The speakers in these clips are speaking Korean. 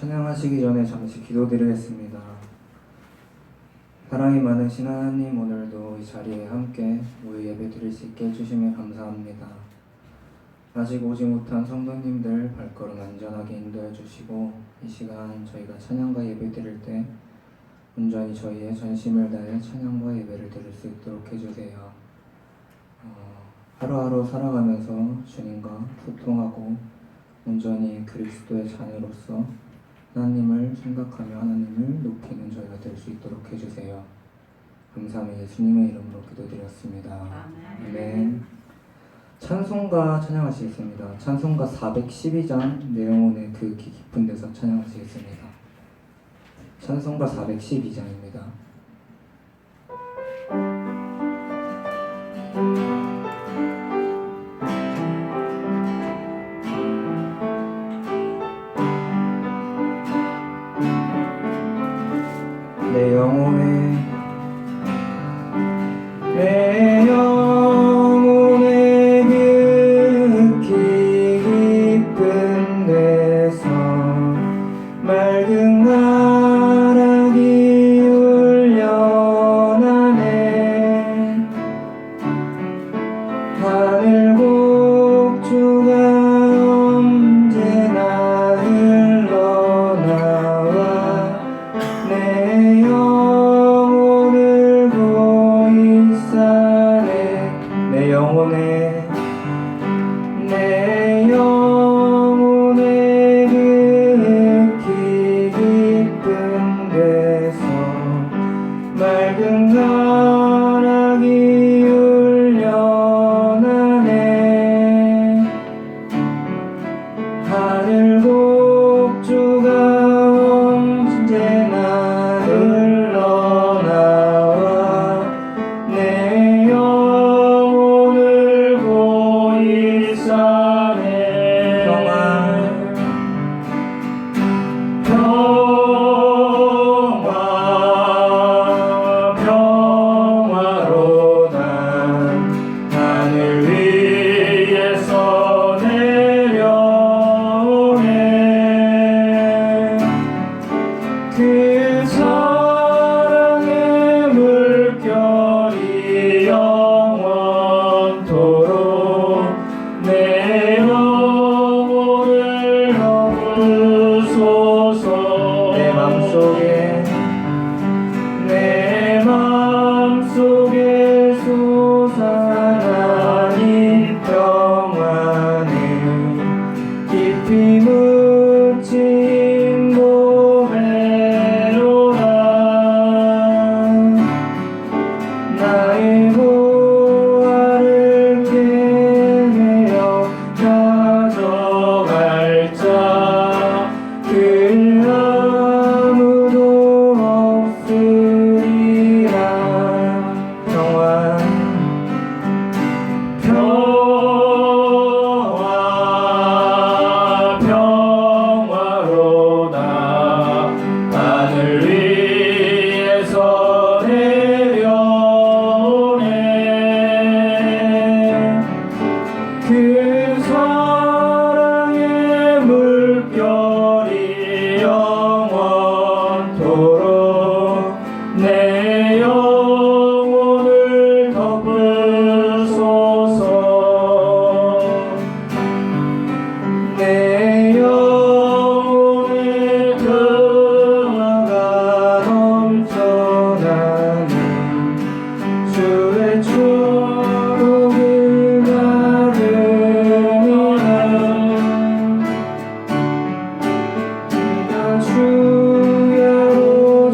찬양하시기 전에 잠시 기도드리겠습니다. 사랑이 많으신 하나님, 오늘도 이 자리에 함께 모여 예배드릴 수 있게 해주시면 감사합니다. 아직 오지 못한 성도님들 발걸음 안전하게 인도해 주시고, 이 시간 저희가 찬양과 예배드릴 때 온전히 저희의 전심을 다해 찬양과 예배를 드릴 수 있도록 해주세요. 하루하루 살아가면서 주님과 소통하고 온전히 그리스도의 자녀로서 하나님을 생각하며 하나님을 높이는 저희가 될 수 있도록 해주세요. 감사함에 예수님의 이름으로 기도드렸습니다. 아멘. 찬송가 찬양하시겠습니다. 찬송가 412장 내 영혼의 그 깊은 데서 찬양하시겠습니다. 찬송가 412장입니다. 내 영혼의 그 깊은 데서 맑은 가락이 울려나네. 하늘 곡주가 언제나 흘러나와 내 영혼을 보이사네. 내 영혼의 그 깊은 데서 맑은 가락이 울려나네. 하늘 곡주가 언제나 흘러나와 내 영혼을 보이사네. 평화로다. 하늘 위에서 내려오네. 그 사랑의 물결이 영원토록 내 영혼을 덮으소서. 내 맘속에 솟아나는 평화는 깊이 묻힌 고배로라. 나의 보화를 깨매어 가져갈 자 그 아무도 없으리라. 평화로다. 하늘 위에서 내려오네. 그 사랑의 물결이 영원토록 내 영혼을 덮으소서. 내 영혼의 평화가 넘쳐나는 주의 초록을 받으리라. 내가 주야로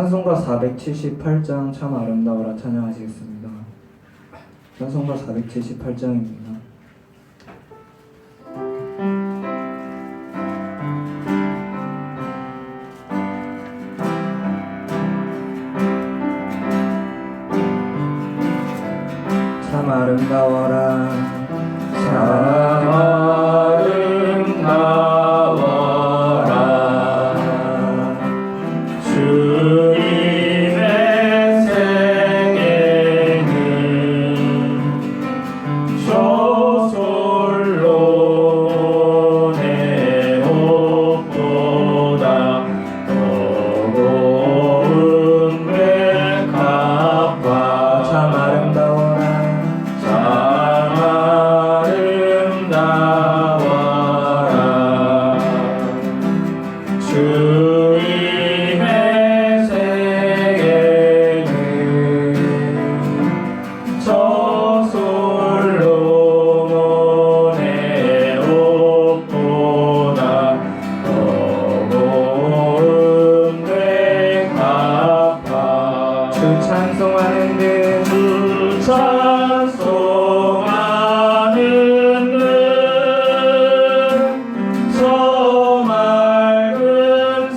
찬송가 478장 참 아름다워라 찬양하시겠습니다. 찬송가 478장입니다. 참 아름다워라 참 아름다워라 주님의 생애는 저솔로 내 옷보다 더 고운 백합화 참 아름다워라 참 아름다워라 주님의 생애는 저솔로몬의 옷보다 더 고운 백합화 주 찬송하는 듯주 찬송하는 듯 저 맑은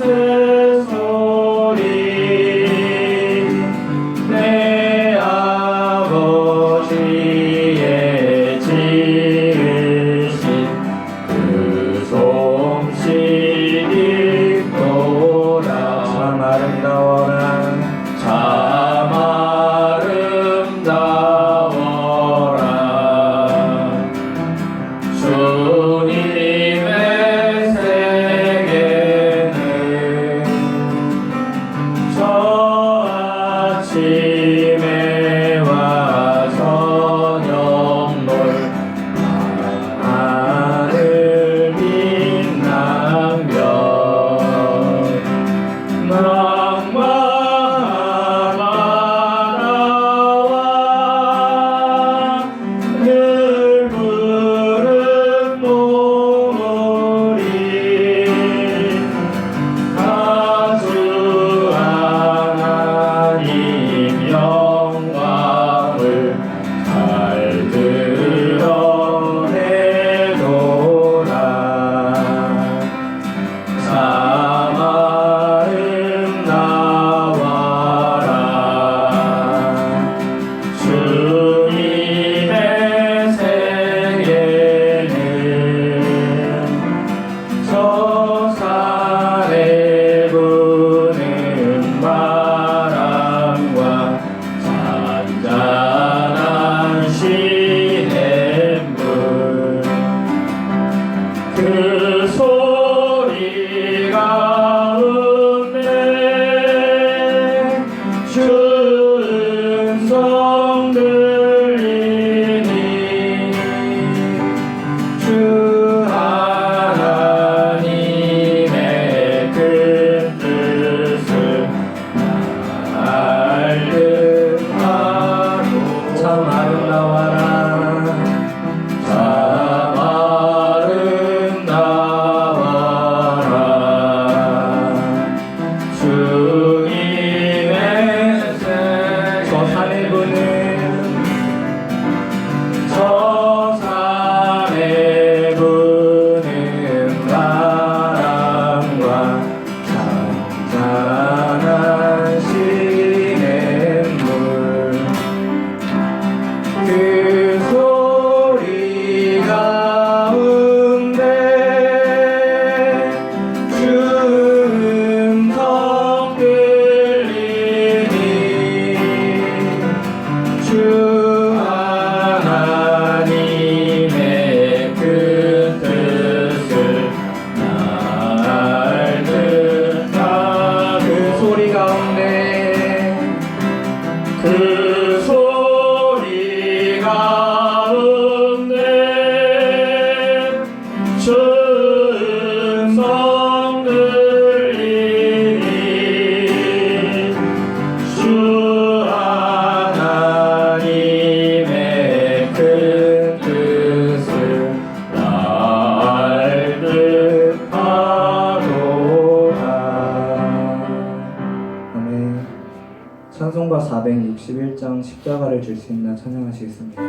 찬송가 461장 십자가를 질 수 있나 찬양하시겠습니다.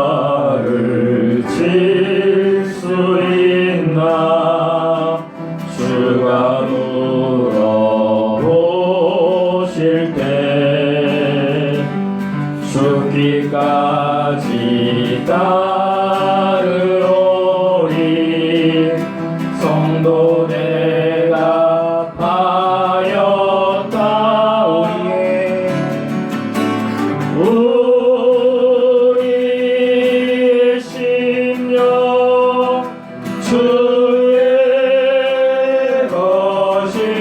십자가를 질 수 있나 주가 물어보실 때 죽기까지 따르오리 성도 대답하였다 우리의 심령 주의 것이니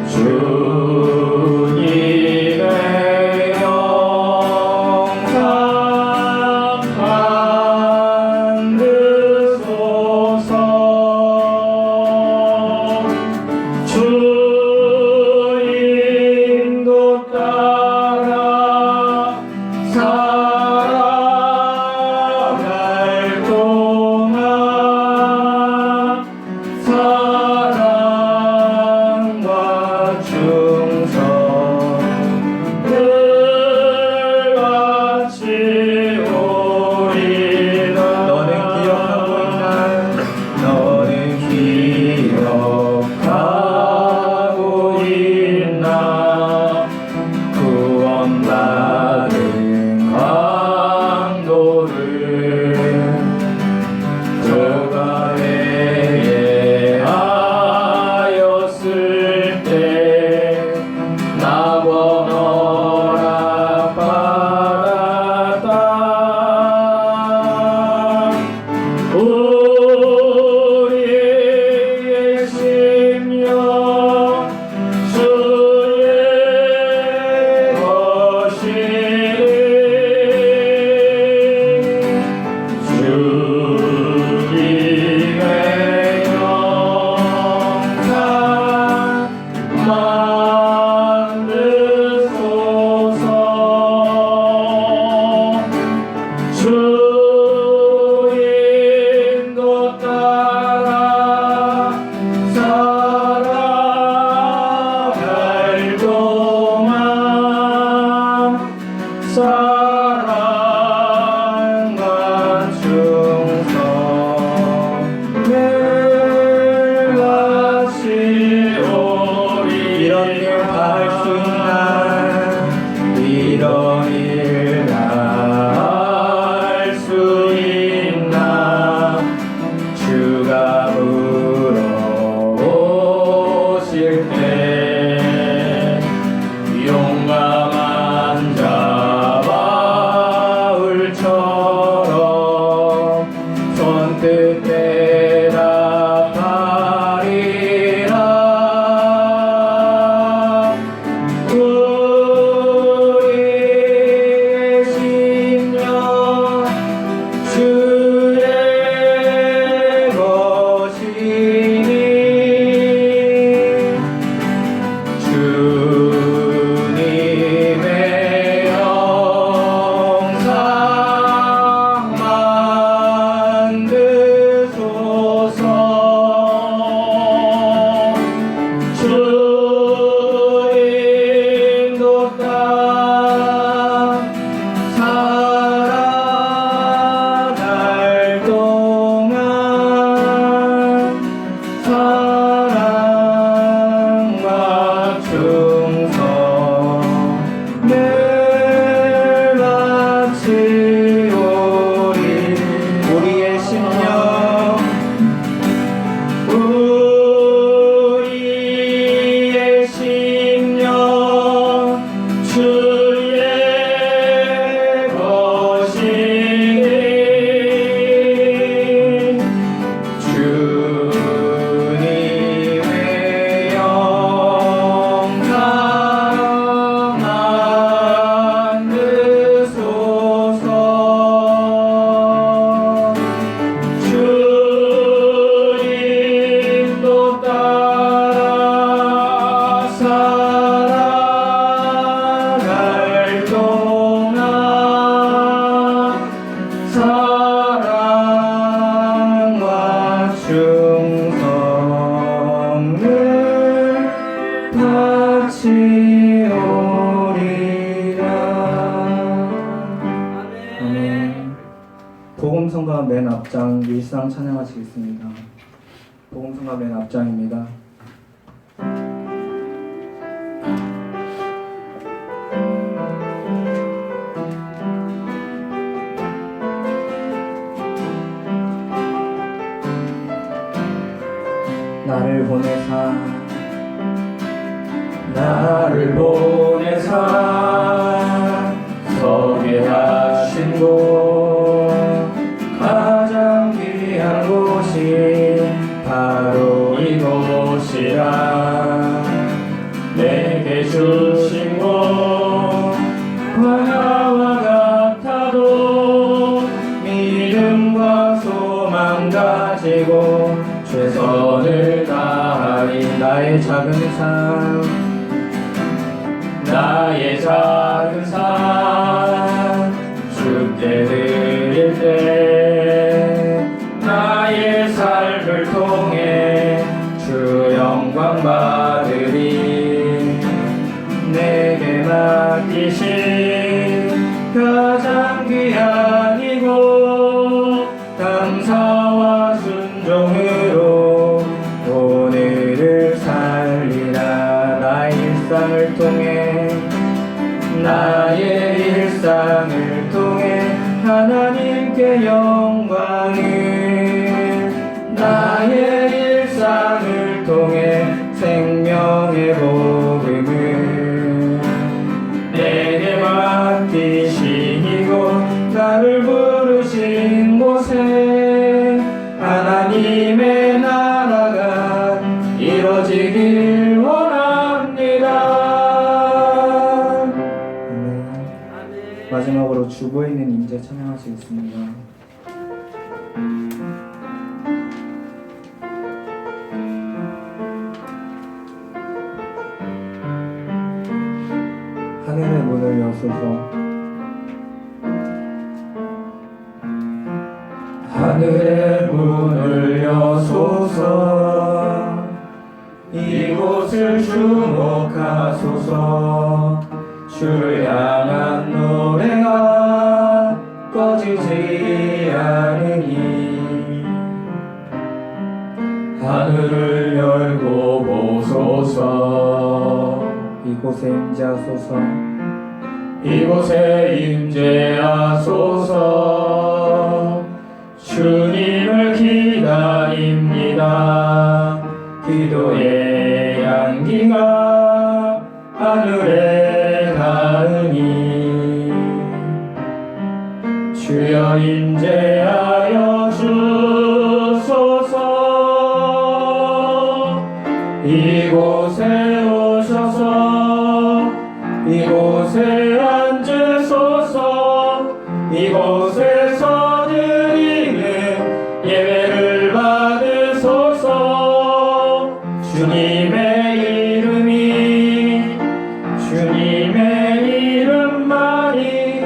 주님의 영상 만드소서 주 인도 따라 살아갈 동안 사랑과 충성을 바치오리다 너는 기억하고 있나 구원받은 강도를 그가 회개하였을 때 나번 허락받았다 우리의 심령 주의 것이니 주님의 영상 만드소서 주 인도 따라 살아갈 동안 사랑과 충성을 바치오리 이런 일 다 할 수 있나 이런 일 다 할 수 있나 주가 물어보실 때 용감한 자 바울처럼 선뜻 대답하리라 우리의 심령 주의 것이니 복음성가 맨 앞장 일상 찬양하시겠습니다. 복음성가 맨 앞장입니다. 나를 보내사 서게 하신 곳 가장 귀한 곳이 바로 이곳이라 내게 주신 곳 광야와 같아도 믿음과 소망 가지고 최선을 다하리. 나의 작은 삶 주께 드릴 때 나의 삶을 통해 주 영광 받으리. 내게 맡기신 가장 귀한 이곳 감사와 순종으로 오늘을 살리라. 나의 일상을 통해 하나님께 영광을 나의 일상을 통해 생명의 복음을 내게 맡기신 이곳 나를 부르신 곳에 하나님의 나라가 이루어지길 원합니다. 마지막으로 주보에 있는 임재 찬양하시겠습니다. 하늘의 문을 여소서 하늘의 문을 여소서 이곳을 주목하소서. 주를 향한 노래가 꺼지지 않으니 하늘을 열고 보소서. 이곳에 임재하소서 이곳에 임재하소서. 주님을 기다립니다. 기도의 향기가 하늘에 닿으니 주여 임재하여 주소서. 이곳에 오셔서 이곳에 앉으소서. 이곳에서 드리는 예배를 받으소서. 주님의 이름만이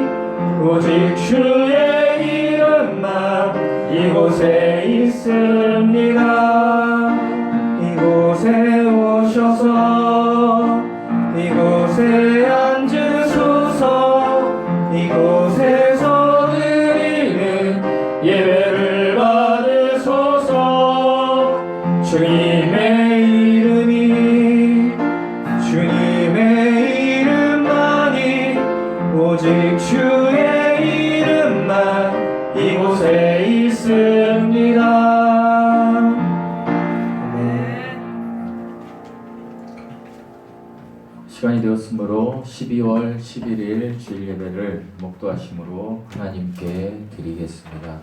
오직 주의 이름만 이곳에 있습니다. 이곳에 오셔서 이곳에 앉으소서. 이곳에서 드리는 예배를 받으소서. 주님의 이름만이 오직 주의 이름만 이곳에 있습니다. 시간이 되었으므로 12월 11일 주일 예배를 목도하심으로 하나님께 드리겠습니다.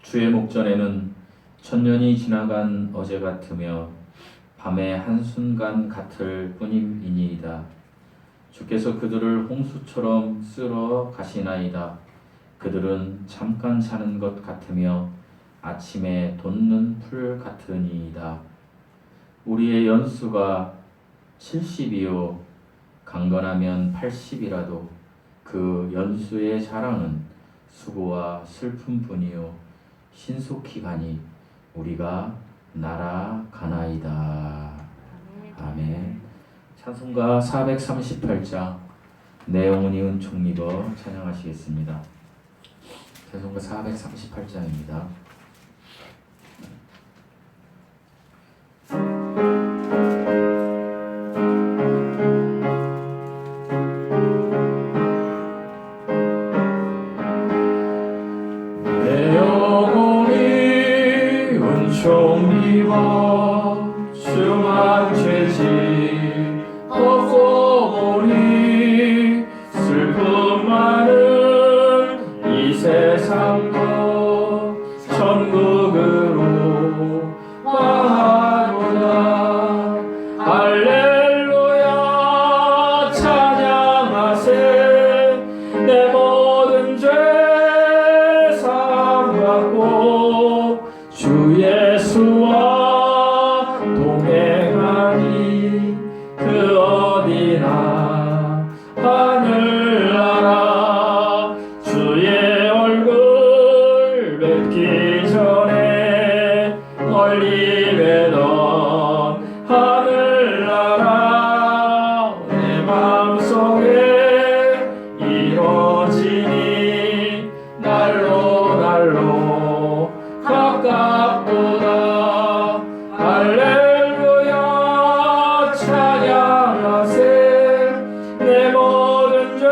주의 목전에는 천년이 지나간 어제 같으며 밤의 한순간 같을 뿐임이니이다. 주께서 그들을 홍수처럼 쓸어 가시나이다. 그들은 잠깐 사는 것 같으며 아침에 돋는 풀 같으니이다. 우리의 연수가 70이요 강건하면 80이라도 그 연수의 자랑은 수고와 슬픔뿐이요 신속히 가니 우리가 날아가나이다. 아멘. 찬송가 438장 내용은이 은총리버 찬양하시겠습니다. 찬송가 438장입니다. 내 영혼이 은총입어 주만 죄지 없고 보니 슬픔 많은 이 세상도 천국으로 와하도다. 할렐루야 찬양하세. 내 모든 죄 사함받고 주 예수와 동행하니 그 어디나 하늘나라. 주의 얼굴 뵙기 전에 멀리 뵈던 하늘나라. 내 마음속에 이루어지니 날로 가깝도다. 할렐루야 찬양하세. 내 모든 죄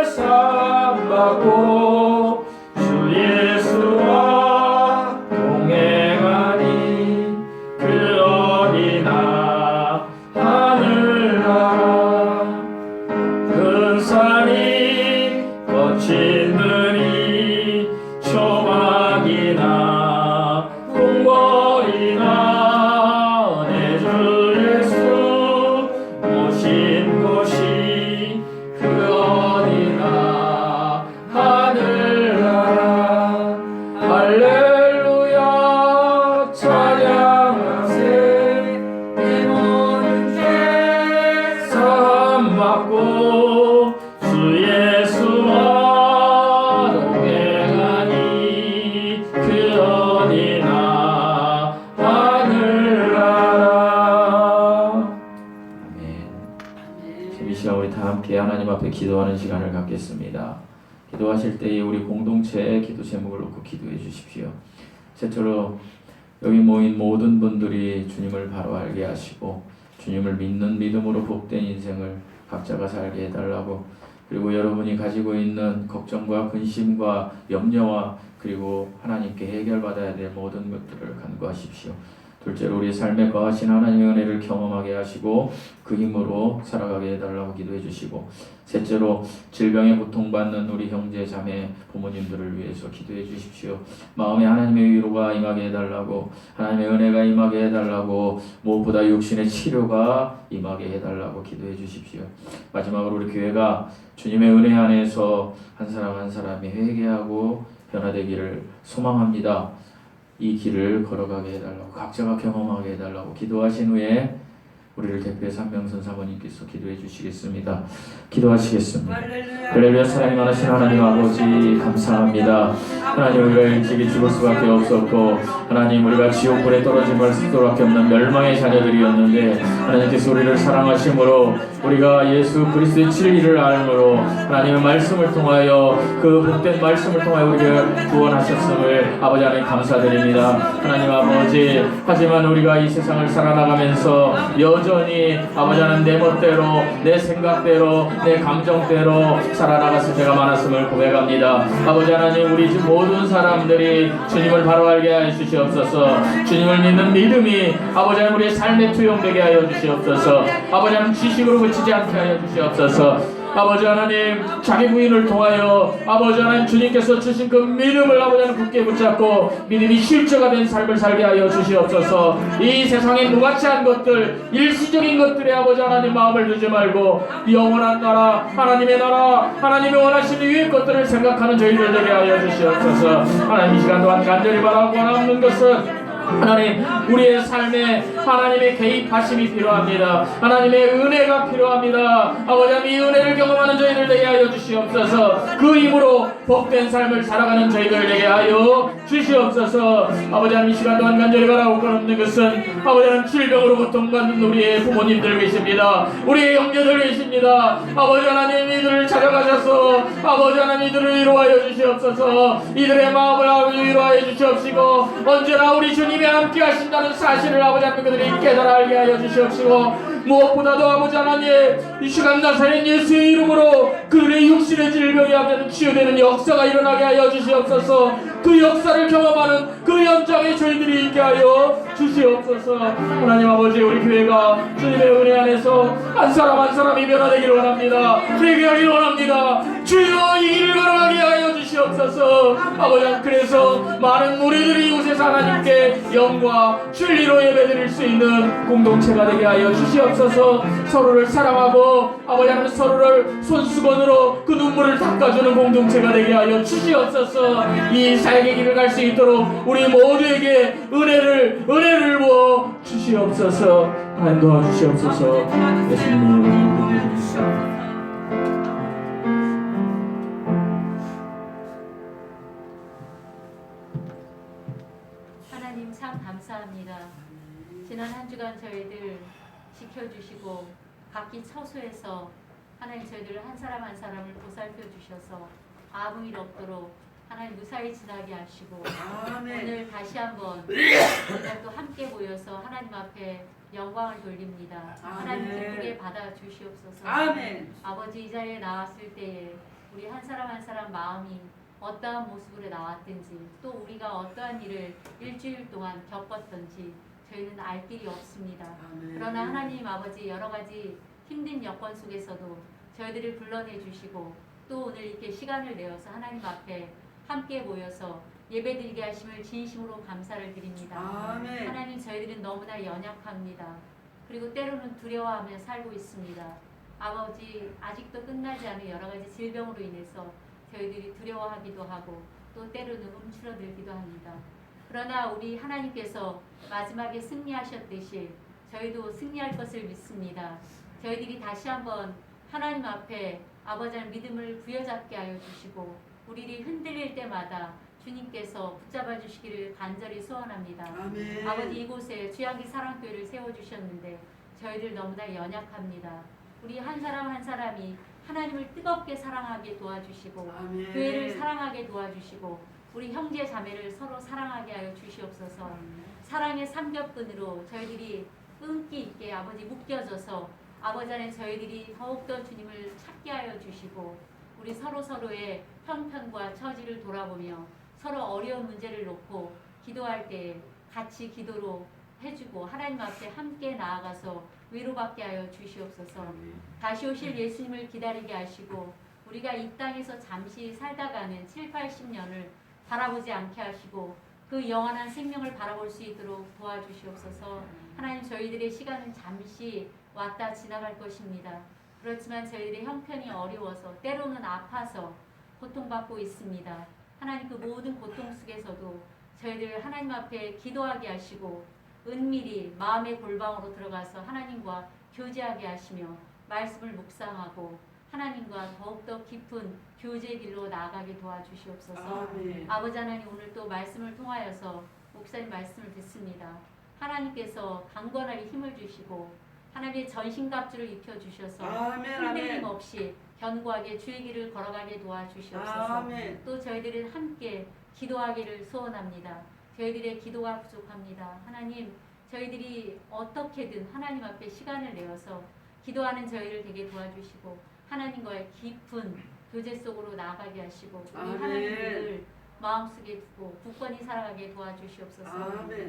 사함받고 주 예수와 동행하니 그 어디나 하늘나라. 큰 산이 거친 들이 초막이나 궁궐이나 내 주 예수 모신 곳이 그 어디나 하늘나라. 할렐루야 찬양하세. 내 모든 죄 사함받고 주 예수와 동행하니 그 어디나 하늘나라. 아멘. 이 시간 우리 다 함께 하나님 앞에 기도하는 시간을 갖겠습니다. 기도하실 때에 우리 공동체의 기도 제목을 놓고 기도해 주십시오. 최초로 여기 모인 모든 분들이 주님을 바로 알게 하시고 주님을 믿는 믿음으로 복된 인생을 각자가 살게 해달라고, 그리고 여러분이 가지고 있는 걱정과 근심과 염려와 그리고 하나님께 해결받아야 될 모든 것들을 간구하십시오. 둘째로 우리 삶에 거하신 하나님의 은혜를 경험하게 하시고 그 힘으로 살아가게 해달라고 기도해 주시고, 셋째로 질병에 고통받는 우리 형제 자매 부모님들을 위해서 기도해 주십시오. 마음에 하나님의 위로가 임하게 해달라고, 하나님의 은혜가 임하게 해달라고, 무엇보다 육신의 치료가 임하게 해달라고 기도해 주십시오. 마지막으로 우리 교회가 주님의 은혜 안에서 한 사람 한 사람이 회개하고 변화되기를 소망합니다. 이 길을 걸어가게 해달라고, 각자가 경험하게 해달라고 기도하신 후에 우리를 대표해서 한명선 사모님께서 기도해 주시겠습니다. 기도하시겠습니다. 할렐루야. 사랑이 많으신 하나님 아버지 감사합니다. 하나님, 우리가 일찍이 죽을 수밖에 없었고, 하나님 우리가 지옥불에 떨어질 수밖에 없는 멸망의 자녀들이었는데 하나님께서 우리를 사랑하심으로 우리가 예수 그리스도의 진리를 알므로 하나님의 말씀을 통하여 그 복된 말씀을 통하여 우리를 구원하셨음을 아버지 하나님 감사드립니다. 하나님 아버지, 하지만 우리가 이 세상을 살아나가면서 여전히 아버지 하나님 내 멋대로, 내 생각대로, 내 감정대로 살아나갔을 때가 많았음을 고백합니다. 아버지 하나님, 우리 모든 사람들이 주님을 바로 알게 하여 주시옵소서. 주님을 믿는 믿음이 아버지 하나님 우리의 삶에 투영되게 하여 주시옵소서. 아버지 하나님 지식으로 그치지 않게 하여 주시옵소서. 아버지 하나님 자기 부인을 통하여 아버지 하나님 주님께서 주신 그 믿음을 아버지 하나님 굳게 붙잡고 믿음이 실제가 된 삶을 살게 하여 주시옵소서. 이 세상에 무가치한 것들 일시적인 것들에 아버지 하나님 마음을 두지 말고 영원한 나라 하나님의 나라 하나님의 원하시는 위의 것들을 생각하는 저희들 되게 하여 주시옵소서. 하나님 이 시간 또한 간절히 바라고 원하는 것은 하나님 우리의 삶에 하나님의 개입하심이 필요합니다. 하나님의 은혜가 필요합니다. 아버지 하나님 이 은혜를 경험하는 저희들 되게 하여 주시옵소서. 그 힘으로 복된 삶을 살아가는 저희들 되게 하여 주시옵소서. 아버지 하나님 이 시간 동안 간절히 바라고 원하는 것은 아버지 하나님 질병으로 고통받는 우리의 부모님들 계십니다. 우리의 형제들 계십니다. 아버지 하나님 이들을 찾아가셔서 아버지 하나님 이들을 위로하여 주시옵소서. 이들의 마음을 위로하여 주시옵시고 언제나 우리 주님이 함께 하신다는 사실을 아버지 하나님 그들이 깨달아 알게 하여 주시옵시고 무엇보다도 아버지 하나님 이 시간 나사렛 예수의 이름으로 그들의 육신의 질병이 아버지 하나님 치유되는 역사가 일어나게 하여 주시옵소서. 그 역사를 경험하는 그 현장에 저희들이 있게 하여 주시옵소서. 하나님 아버지 우리 교회가 주님의 은혜 안에서 한 사람 한 사람이 변화되기를 원합니다. 회개하기를 원합니다. 주여 이 길을 걸어가게 하여 주시옵소서. 아버지 하나님 그래서 많은 무리들이 이곳에서 하나님께 영과 진리로 예배드릴 수 있는 공동체가 되게 하여 주시옵소서. 서로를 사랑하고 아버지 하나님 서로를 손수건으로 그 눈물을 닦아주는 공동체가 되게 하여 주시옵소서. 이 사역의 길을 갈 수 있도록 우리 모두에게 은혜를 부어 주시옵소서. 하나님 도와주시옵소서. 예수님의 이름으로 기도드립니다. 하나님 참 감사합니다. 지난 한 주간 저희들 지켜주시고 각기 처소에서 하나님 저희들 한 사람 한 사람을 보살펴 주셔서 아무 일 없도록 하나님 무사히 지나게 하시고 오늘 다시 한번 우리가 또 함께 모여서 하나님 앞에 영광을 돌립니다. 하나님 기쁘게 받아 주시옵소서. 아버지 이 자리에 나왔을 때에 우리 한 사람 한 사람 마음이 어떠한 모습으로 나왔든지 또 우리가 어떠한 일을 일주일 동안 겪었던지 저희는 알 길이 없습니다. 그러나 하나님 아버지 여러 가지 힘든 여건 속에서도 저희들을 불러내 주시고 또 오늘 이렇게 시간을 내어서 하나님 앞에 함께 모여서 예배드리게 하심을 진심으로 감사를 드립니다. 하나님 저희들은 너무나 연약합니다. 그리고 때로는 두려워하며 살고 있습니다. 아버지 아직도 끝나지 않은 여러 가지 질병으로 인해서 저희들이 두려워하기도 하고 또 때로는 움츠러들기도 합니다. 그러나 우리 하나님께서 마지막에 승리하셨듯이 저희도 승리할 것을 믿습니다. 저희들이 다시 한번 하나님 앞에 아버지 하나님 믿음을 부여잡게 하여 주시고 우리를 흔들릴 때마다 주님께서 붙잡아 주시기를 간절히 소원합니다. 아버지 이곳에 주양기 사랑교회를 세워주셨는데 저희들 너무나 연약합니다. 우리 한 사람 한 사람이 하나님을 뜨겁게 사랑하게 도와주시고 교회를 사랑하게 도와주시고 우리 형제 자매를 서로 사랑하게 하여 주시옵소서. 사랑의 삼겹근으로 저희들이 끈기 있게 아버지 묶여져서 아버지 안에 저희들이 더욱더 주님을 찾게 하여 주시고 우리 서로의 형편과 처지를 돌아보며 서로 어려운 문제를 놓고 기도할 때 같이 기도로 해주고 하나님 앞에 함께 나아가서 위로받게 하여 주시옵소서. 다시 오실 예수님을 기다리게 하시고 우리가 이 땅에서 잠시 살다가는 7, 80년을 바라보지 않게 하시고 그 영원한 생명을 바라볼 수 있도록 도와주시옵소서. 하나님 저희들의 시간은 잠시 왔다 지나갈 것입니다. 그렇지만 저희들의 형편이 어려워서 때로는 아파서 고통받고 있습니다. 하나님 그 모든 고통 속에서도 저희들 하나님 앞에 기도하게 하시고 은밀히 마음의 골방으로 들어가서 하나님과 교제하게 하시며 말씀을 묵상하고 하나님과 더욱더 깊은 교제의 길로 나아가게 도와주시옵소서. 아버지 하나님 오늘 또 말씀을 통하여서 목사님 말씀을 듣습니다. 하나님께서 강건하게 힘을 주시고 하나님의 전신갑주를 입혀주셔서 흔들림 없이 견고하게 주의 길을 걸어가게 도와주시옵소서. 또 저희들은 함께 기도하기를 소원합니다. 저희들의 기도가 부족합니다. 하나님 저희들이 어떻게든 하나님 앞에 시간을 내어서 기도하는 저희를 되게 도와주시고 하나님과의 깊은 교제 속으로 나아가게 하시고 우리 하나님을 마음속에 두고 굳건히 살아가게 도와주시옵소서.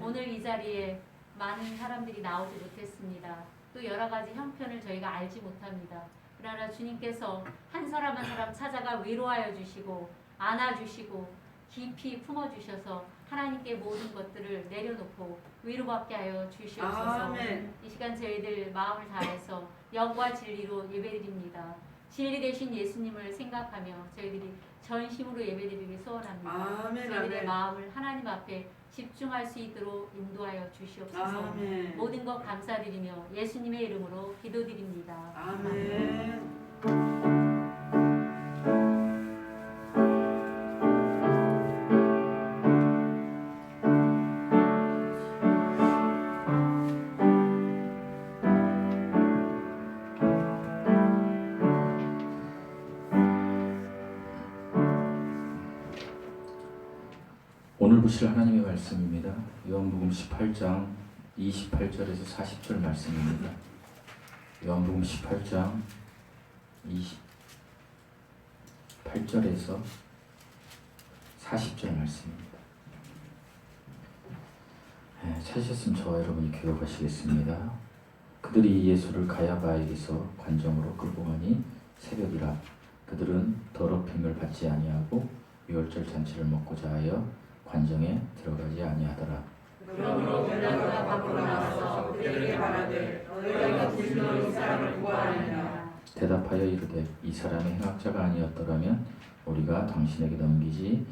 오늘 이 자리에 많은 사람들이 나오지 못했습니다. 또 여러 가지 형편을 저희가 알지 못합니다. 그러나 주님께서 한 사람 한 사람 찾아가 위로하여 주시고 안아주시고 깊이 품어주셔서 하나님께 모든 것들을 내려놓고 위로받게 하여 주시옵소서. 아멘. 이 시간 저희들 마음을 다해서 영과 진리로 예배드립니다. 진리 되신 예수님을 생각하며 저희들이 전심으로 예배드리기 소원합니다. 아멘, 저희들의 아멘. 마음을 하나님 앞에 집중할 수 있도록 인도하여 주시옵소서. 아멘. 모든 것 감사드리며 예수님의 이름으로 기도드립니다. 아멘. 오늘 보실 하나님의 말씀입니다. 요한복음 18장 28절에서 40절 말씀입니다. 요한복음 18장 28절에서 40절 말씀입니다. 찾으셨으면 저와 여러분이 기록하시겠습니다. 그들이 예수를 가야바에게서 관정으로 끌고 가니 새벽이라. 그들은 더럽힘을 받지 아니하고 유월절 잔치를 먹고자 하여 관정에 들어가지 아니하더라. 그러므로 빌라도가 밖으로 나와서 그들에게 말하되 너희가 무엇으로 이 사람을 구하느냐. 대답하여 이르되 이 사람이 행악자가 아니었더라면 우리가 당신에게 넘기지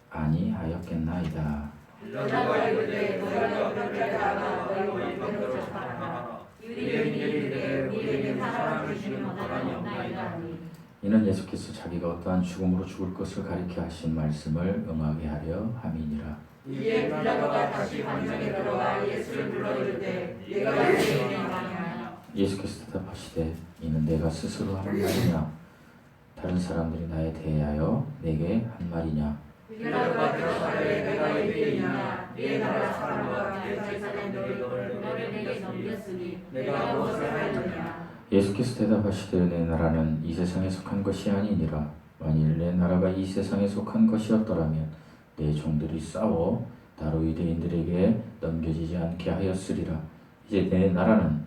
아니하였겠나이다. 빌라도가 이르되 너희가 그렇게 하다가 너희 우편으로 접하라. 유대인이 이르되 우리에게 사람을 주시는 권한이 없나이다 하니 이는 예수께서 자기가 어떠한 죽음으로 죽을 것을 가리켜 하신 말씀을 응하게 하려 함이니라. 이에 빌라도가 다시 관정에 들어가 예수를 불러 이르되 네가 유대인의 왕이냐. 예수께서 대답하시되 이는 내가 스스로 하는 말이냐 다른 사람들이 나에 대하여 내게 한 말이냐. 빌라도가 대답하되 내가 유대인이냐. 네 나라 사람과 네 제사장 너를 내게 넘겼으니 내가 무엇을 하였느냐. 예수께서 대답하시되 내 나라는 이 세상에 속한 것이 아니니라. 만일 내 나라가 이 세상에 속한 것이었더라면 내 종들이 싸워 나로 유대인들에게 넘겨지지 않게 하였으리라. 이제 내 나라는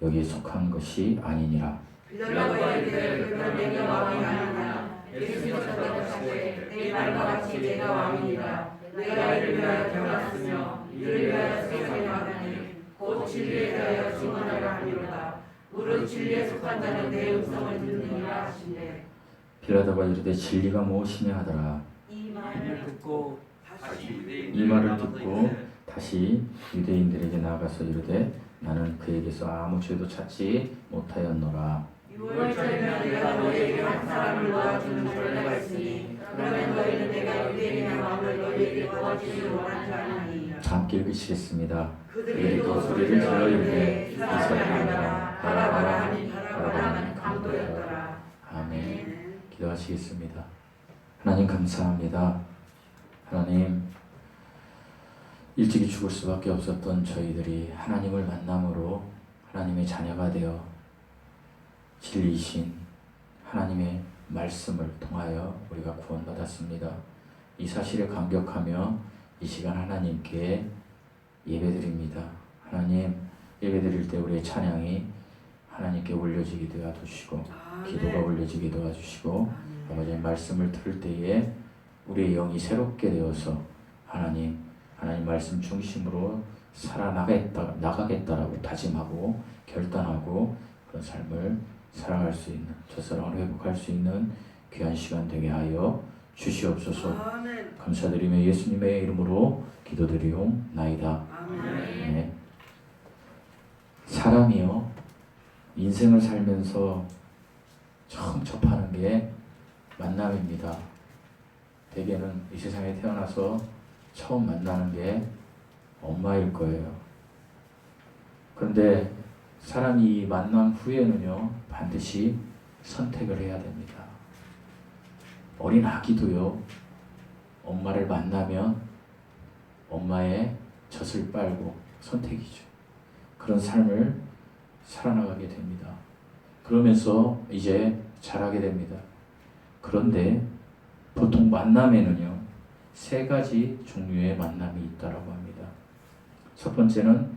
여기에 속한 것이 아니니라. 빌라도가 이르되 그러면 내가 왕이 아니냐. 예수께서 대답하시되 내 말과 같이 내가 왕이니라. 내가 이를 위하여 태어났으며 이를 위하여 세상에 왔나니 곧 진리에 대하여 증언하려 함이로다. 무릇 진리에 속한 자는 내 음성을 듣느니라 하시되 빌라도가 이르되 진리가 무엇이냐 하더라. 이 말을 듣고 이 말을 듣고 다시 유대인들에게 나아가서 이르되 나는 그에게서 아무 죄도 찾지 못하였노라. 유월절이면 내가 너희에게 한 사람을 놓아주는 절례가 있으니 그러면 너희는 내가 유대인의 왕을 너희에게 놓아주기를 원하지 않으니. 다 함께 읽으시겠습니다. 그들이 또 소리를 질러 이르되 이 사람이라 바라바라 하니 바라바라는 강도였더라. 아멘. 기도하시겠습니다. 하나님 감사합니다. 하나님 일찍이 죽을 수밖에 없었던 저희들이 하나님을 만남으로 하나님의 자녀가 되어 진리이신 하나님의 말씀을 통하여 우리가 구원받았습니다. 이 사실에 감격하며 이 시간 하나님께 예배드립니다. 하나님 예배드릴 때 우리의 찬양이 하나님께 올려지게 도와주시고 기도가 올려지게 도와주시고 아버지 말씀을 들을 때에 우리의 영이 새롭게 되어서 하나님 말씀 중심으로 나가겠다라고 다짐하고 결단하고 그런 삶을 살아갈 수 있는 첫사랑을 회복할 수 있는 귀한 시간 되게 하여 주시옵소서. 아멘. 감사드리며 예수님의 이름으로 기도드리옵나이다. 아멘. 네. 사람이요 인생을 살면서 처음 접하는 게 만남입니다. 대개는 이 세상에 태어나서 처음 만나는 게 엄마일 거예요. 그런데 사람이 만난 후에는요 반드시 선택을 해야 됩니다. 어린 아기도요 엄마를 만나면 엄마의 젖을 빨고 선택이죠. 그런 삶을 살아나가게 됩니다. 그러면서 이제 자라게 됩니다. 그런데 보통 만남에는요 3가지 종류의 만남이 있다라고 합니다. 첫 번째는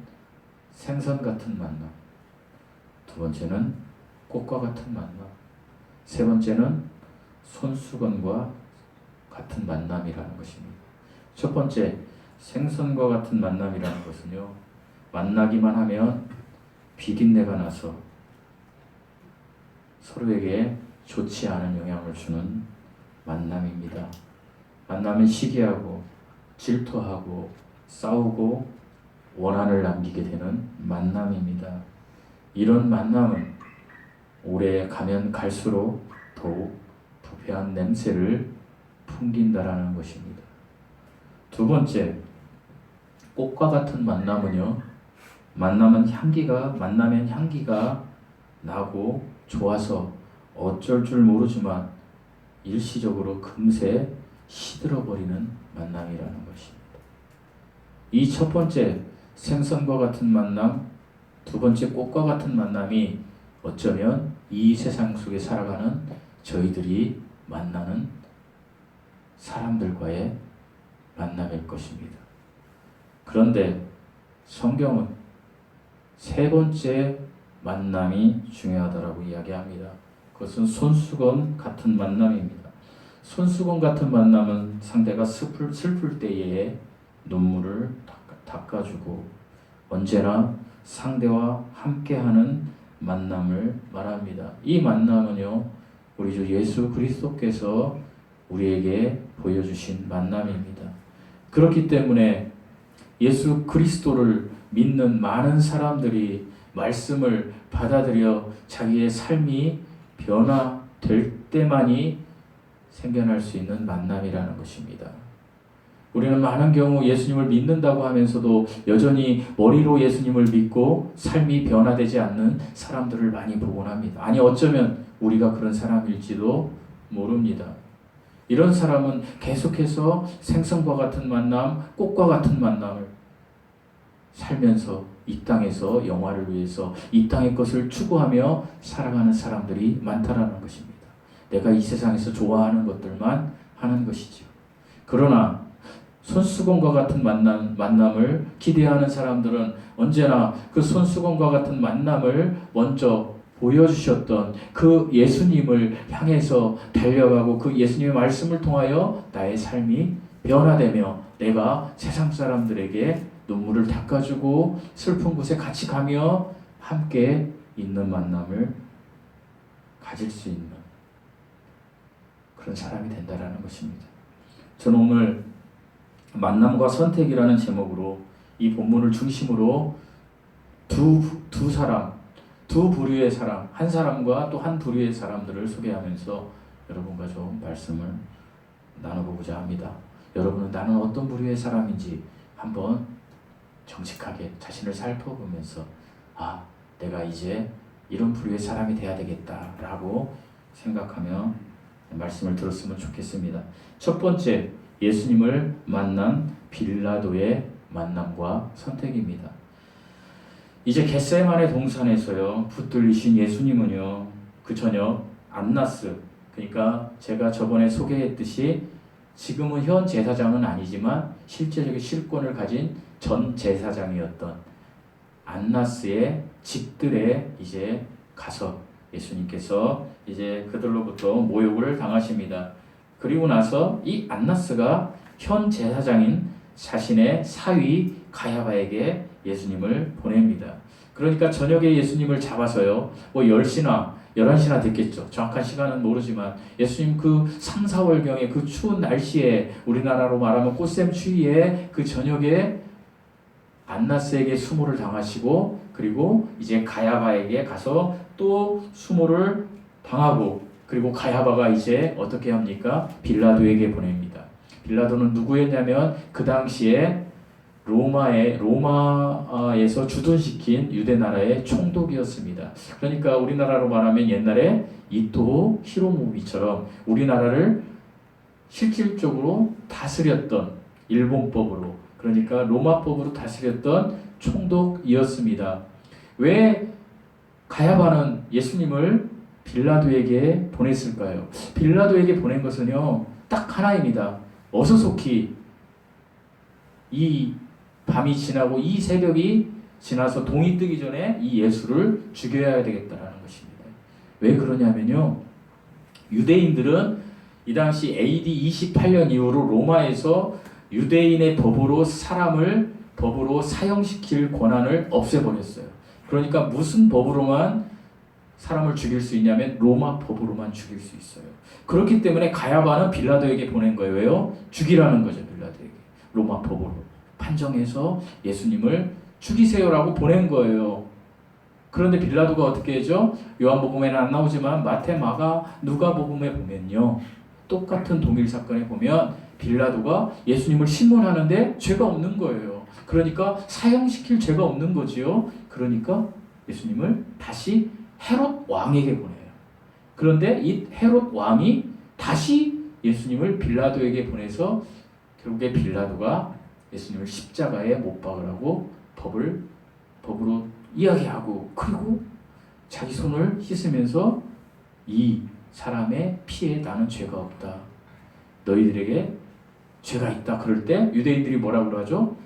생선 같은 만남, 두 번째는 꽃과 같은 만남, 세 번째는 손수건과 같은 만남이라는 것입니다. 첫 번째, 생선과 같은 만남이라는 것은요, 만나기만 하면 비린내가 나서 서로에게 좋지 않은 영향을 주는 만남입니다. 만나면 시기하고 질투하고 싸우고 원한을 남기게 되는 만남입니다. 이런 만남은 오래 가면 갈수록 더욱 부패한 냄새를 풍긴다라는 것입니다. 두 번째, 꽃과 같은 만남은요, 만나면 향기가 나고 좋아서 어쩔 줄 모르지만 일시적으로 금세 시들어버리는 만남이라는 것입니다. 이 첫 번째 생선과 같은 만남, 두 번째 꽃과 같은 만남이 어쩌면 이 세상 속에 살아가는 저희들이 만나는 사람들과의 만남일 것입니다. 그런데 성경은 세 번째 만남이 중요하다라고 이야기합니다. 그것은 손수건 같은 만남입니다. 손수건 같은 만남은 상대가 슬플 때에 눈물을 닦아주고 언제나 상대와 함께하는 만남을 말합니다. 이 만남은요, 우리 주 예수 그리스도께서 우리에게 보여주신 만남입니다. 그렇기 때문에 예수 그리스도를 믿는 많은 사람들이 말씀을 받아들여 자기의 삶이 변화될 때만이 생겨날 수 있는 만남이라는 것입니다. 우리는 많은 경우 예수님을 믿는다고 하면서도 여전히 머리로 예수님을 믿고 삶이 변화되지 않는 사람들을 많이 보곤 합니다. 아니, 어쩌면 우리가 그런 사람일지도 모릅니다. 이런 사람은 계속해서 생선과 같은 만남, 꽃과 같은 만남을 살면서 이 땅에서 영화를 위해서 이 땅의 것을 추구하며 살아가는 사람들이 많다라는 것입니다. 내가 이 세상에서 좋아하는 것들만 하는 것이죠. 그러나 손수건과 같은 만남을 기대하는 사람들은 언제나 그 손수건과 같은 만남을 먼저 보여주셨던 그 예수님을 향해서 달려가고 그 예수님의 말씀을 통하여 나의 삶이 변화되며 내가 세상 사람들에게 눈물을 닦아주고 슬픈 곳에 같이 가며 함께 있는 만남을 가질 수 있는 그런 사람이 된다라는 것입니다. 저는 오늘 만남과 선택이라는 제목으로 이 본문을 중심으로 두 부류의 사람, 한 사람과 또 한 부류의 사람들을 소개하면서 여러분과 좀 말씀을 나눠보고자 합니다. 여러분은 나는 어떤 부류의 사람인지 한번 정직하게 자신을 살펴보면서 내가 이제 이런 부류의 사람이 돼야 되겠다라고 생각하며 말씀을 들었으면 좋겠습니다. 첫 번째, 예수님을 만난 빌라도의 만남과 선택입니다. 이제 겟세마네 동산에서요, 붙들리신 예수님은요, 그 저녁 안나스, 그러니까 제가 저번에 소개했듯이 지금은 현 제사장은 아니지만 실제적인 실권을 가진 전 제사장이었던 안나스의 집들에 이제 가서 예수님께서 이제 그들로부터 모욕을 당하십니다. 그리고 나서 이 안나스가 현 제사장인 자신의 사위 가야바에게 예수님을 보냅니다. 그러니까 저녁에 예수님을 잡아서요, 10시나 11시나 됐겠죠. 정확한 시간은 모르지만 예수님 그 3, 4월경에 그 추운 날씨에 우리나라로 말하면 꽃샘 추위에 그 저녁에 안나스에게 수모를 당하시고 그리고 이제 가야바에게 가서 또 수모를 당하고 그리고 가야바가 이제 어떻게 합니까? 빌라도에게 보냅니다. 빌라도는 누구였냐면 그 당시에 로마에서 주둔시킨 유대 나라의 총독이었습니다. 그러니까 우리나라로 말하면 옛날에 이토 히로부미처럼 우리나라를 실질적으로 다스렸던 일본법으로, 그러니까 로마법으로 다스렸던 총독이었습니다. 왜 가야바는 예수님을 빌라도에게 보냈을까요? 빌라도에게 보낸 것은요, 딱 하나입니다. 어서 속히 이 밤이 지나고 이 새벽이 지나서 동이 뜨기 전에 이 예수를 죽여야 되겠다라는 것입니다. 왜 그러냐면요, 유대인들은 이 당시 AD 28년 이후로 로마에서 유대인의 법으로 사형시킬 권한을 없애버렸어요. 그러니까 무슨 법으로만 사람을 죽일 수 있냐면 로마 법으로만 죽일 수 있어요. 그렇기 때문에 가야바는 빌라도에게 보낸 거예요. 왜요? 죽이라는 거죠. 빌라도에게. 로마 법으로 판정해서 예수님을 죽이세요라고 보낸 거예요. 그런데 빌라도가 어떻게 했죠? 요한복음에는 안 나오지만 마태, 마가, 누가복음에 보면요. 똑같은 동일 사건에 보면 빌라도가 예수님을 신문하는데 죄가 없는 거예요. 그러니까 사형시킬 죄가 없는 거지요. 그러니까 예수님을 다시 헤롯 왕에게 보내요. 그런데 이 헤롯 왕이 다시 예수님을 빌라도에게 보내서 결국에 빌라도가 예수님을 십자가에 못 박으라고 법으로 이야기하고 그리고 자기 손을 씻으면서 이 사람의 피에 나는 죄가 없다. 너희들에게 죄가 있다. 그럴 때 유대인들이 뭐라고 하죠?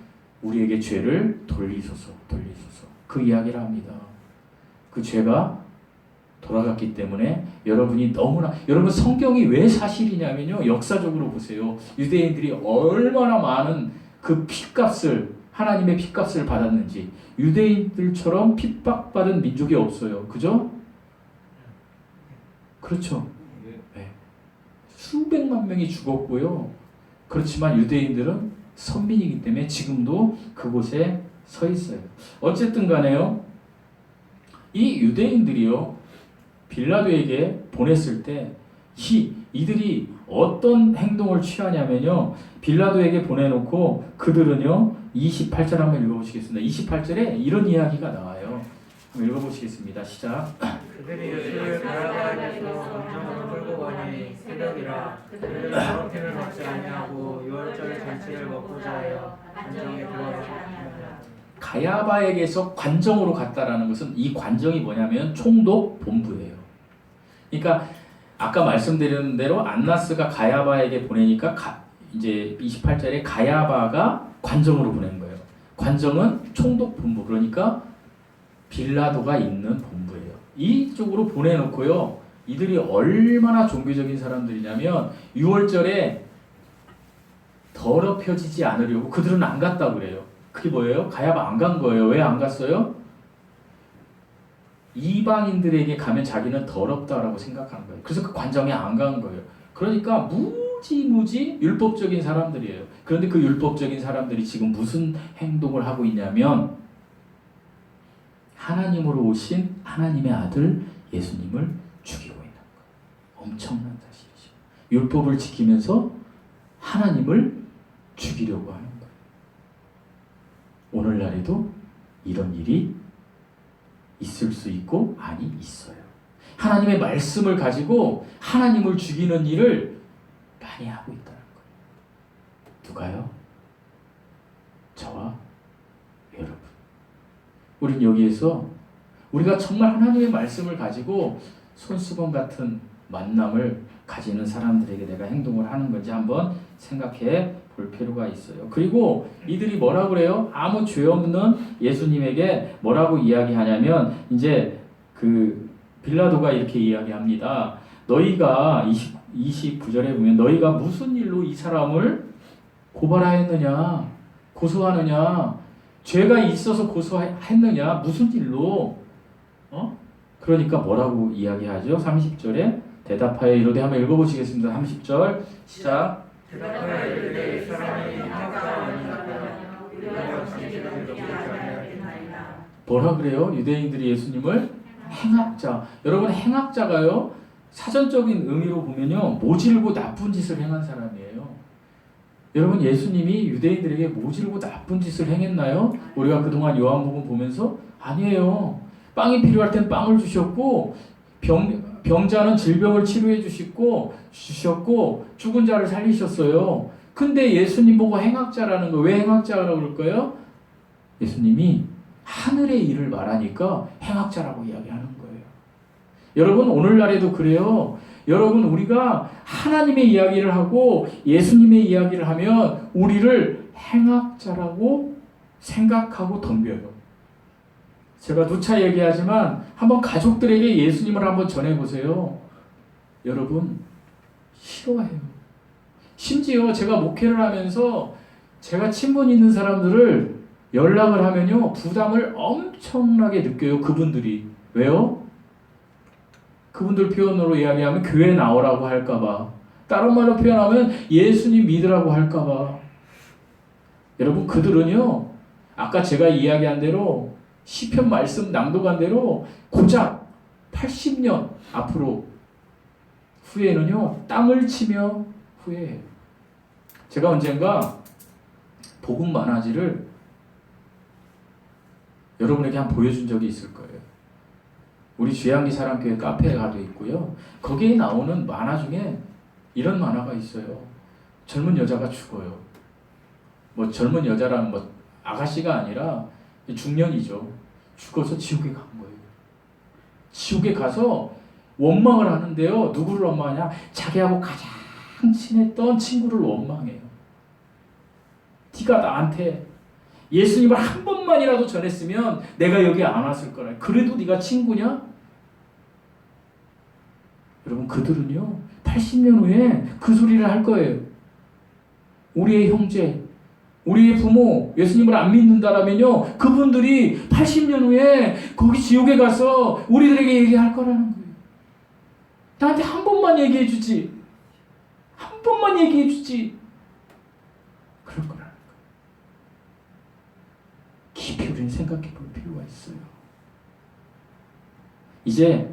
우리에게 죄를 돌리소서. 그 이야기를 합니다. 그 죄가 돌아갔기 때문에 여러분 성경이 왜 사실이냐면요. 역사적으로 보세요. 유대인들이 얼마나 많은 그 핏값을 하나님의 핏값을 받았는지 유대인들처럼 핍박받은 민족이 없어요. 그죠? 그렇죠. 네. 수백만 명이 죽었고요. 그렇지만 유대인들은 선민이기 때문에 지금도 그곳에 서 있어요. 어쨌든 간에요. 이 유대인들이요. 빌라도에게 보냈을 때 이들이 어떤 행동을 취하냐면요. 빌라도에게 보내놓고 그들은요. 28절 한번 읽어보시겠습니다. 28절에 이런 이야기가 나와요. 한번 읽어보시겠습니다. 시작. 그들이 예수를 가야바에게서 감정으로 끌고 가니 새벽이라 그들은 더럽힘을 받지 아니하고 유월절 잔치를 먹고자 하여 관정에 들어가서 가야바에게서 관정으로 갔다라는 것은 이 관정이 뭐냐면 총독 본부예요. 그러니까 아까 말씀드린 대로 안나스가 가야바에게 보내니까 이제 28절에 가야바가 관정으로 보낸 거예요. 관정은 총독 본부, 그러니까 빌라도가 있는 본부예요. 이쪽으로 보내놓고요. 이들이 얼마나 종교적인 사람들이냐면 6월절에 더럽혀지지 않으려고 그들은 안 갔다고 그래요. 그게 뭐예요? 가야바 안 간 거예요. 왜 안 갔어요? 이방인들에게 가면 자기는 더럽다라고 생각하는 거예요. 그래서 그 관정에 안 간 거예요. 그러니까 무지 율법적인 사람들이에요. 그런데 그 율법적인 사람들이 지금 무슨 행동을 하고 있냐면 하나님으로 오신 하나님의 아들 예수님을 죽이고 있는 거예요. 엄청난 사실이죠. 율법을 지키면서 하나님을 죽이려고 하는 거예요. 오늘날에도 이런 일이 있을 수 있고 아니 있어요. 하나님의 말씀을 가지고 하나님을 죽이는 일을 많이 하고 있다는 거예요. 누가요? 저와 여러분. 우린 여기에서 우리가 정말 하나님의 말씀을 가지고 손수건 같은 만남을 가지는 사람들에게 내가 행동을 하는 건지 한번 생각해 볼 필요가 있어요. 그리고 이들이 뭐라고 그래요? 아무 죄 없는 예수님에게 뭐라고 이야기하냐면 이제 그 빌라도가 이렇게 이야기합니다. 너희가 29절에 보면 너희가 무슨 일로 이 사람을 고발하였느냐? 고소하느냐? 죄가 있어서 고소했느냐? 무슨 일로? 그러니까 뭐라고 이야기하죠? 30절에 대답하여 이르되 한번 읽어보시겠습니다. 30절 시작. 대답하여 이르되 이 사람이 행악자가 아니었다면 우리가 진실을 믿지 아니하였나이다. 뭐라 그래요? 유대인들이 예수님을 행악자. 여러분 행악자가요. 사전적인 의미로 보면요. 모질고 나쁜 짓을 행한 사람이에요. 여러분 예수님이 유대인들에게 모질고 나쁜 짓을 행했나요? 우리가 그동안 요한복음 보면서 아니에요. 빵이 필요할 땐 빵을 주셨고 병자는 질병을 치료해 주셨고 죽은 자를 살리셨어요. 근데 예수님 보고 행악자라는 거 왜 행악자라고 그럴까요? 예수님이 하늘의 일을 말하니까 행악자라고 이야기하는 거예요. 여러분 오늘날에도 그래요. 여러분 우리가 하나님의 이야기를 하고 예수님의 이야기를 하면 우리를 행악자라고 생각하고 덤벼요. 제가 누차 얘기하지만 한번 가족들에게 예수님을 한번 전해보세요. 여러분 싫어해요. 심지어 제가 목회를 하면서 제가 친분 있는 사람들을 연락을 하면요 부담을 엄청나게 느껴요. 그분들이. 왜요? 그분들 표현으로 이야기하면 교회 나오라고 할까봐, 다른 말로 표현하면 예수님 믿으라고 할까봐. 여러분 그들은요 아까 제가 이야기한 대로 시편 말씀 낭독한 대로 고작 80년 앞으로 후에는요 땅을 치며 후회해요. 제가 언젠가 복음 만화지를 여러분에게 한 보여준 적이 있을 거예요. 우리 주양리 사랑교회 카페에 가도 있고요. 거기에 나오는 만화 중에 이런 만화가 있어요. 젊은 여자가 죽어요. 뭐 젊은 여자라는 뭐 아가씨가 아니라 중년이죠. 죽어서 지옥에 간 거예요. 지옥에 가서 원망을 하는데요. 누구를 원망하냐? 자기하고 가장 친했던 친구를 원망해요. 네가 나한테 예수님을 한 번만이라도 전했으면 내가 여기 안 왔을 거라. 그래도 네가 친구냐? 여러분 그들은요 80년 후에 그 소리를 할 거예요. 우리의 형제, 우리의 부모 예수님을 안 믿는다라면요 그분들이 80년 후에 거기 지옥에 가서 우리들에게 얘기할 거라는 거예요. 나한테 한 번만 얘기해 주지. 한 번만 얘기해 주지. 그럴 거라는 거예요. 깊이 우리는 생각해 볼 필요가 있어요. 이제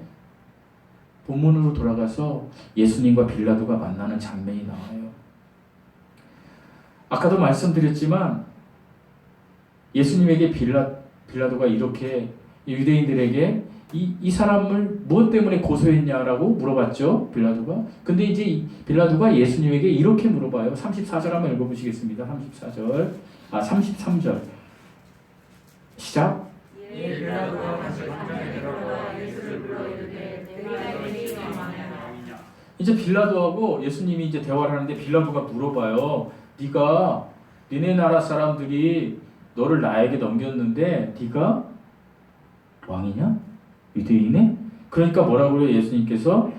본문으로 돌아가서 예수님과 빌라도가 만나는 장면이 나와요. 아까도 말씀드렸지만 예수님에게 빌라도가 이렇게 유대인들에게 이 사람을 무엇 때문에 고소했냐라고 물어봤죠. 빌라도가. 근데 이제 빌라도가 예수님에게 이렇게 물어봐요. 34절 한번 읽어보시겠습니다. 33절 시작. 빌라도가 다시 광장에 들어가 예수를 불러 이르되 내가 너희 왕이냐. 이제 빌라도하고 예수님이 이제 대화를 하는데 빌라도가 물어봐요. 네가 니네 나라 사람들이 너를 나에게 넘겼는데 네가 왕이냐? 유대인에? 그러니까 뭐라고 그래요? 예수님께서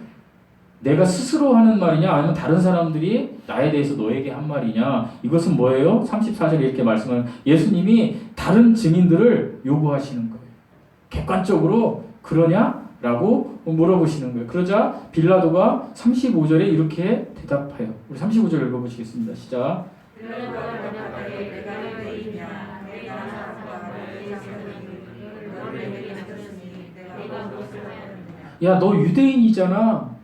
내가 스스로 하는 말이냐 아니면 다른 사람들이 나에 대해서 너에게 한 말이냐? 이것은 뭐예요? 34절에 이렇게 말씀하는 예수님이 다른 증인들을 요구하시는 거예요. 객관적으로 그러냐? 라고 물어보시는 거예요. 그러자 빌라도가 35절에 이렇게 대답해요. 우리 35절 읽어보시겠습니다. 시작. 빌라도가 대답하되 내가 너희냐 내가 사람과 너희 자손이 너를 내게 맡겼으니 내가 무엇을 하였느냐. 야, 너 유대인이잖아.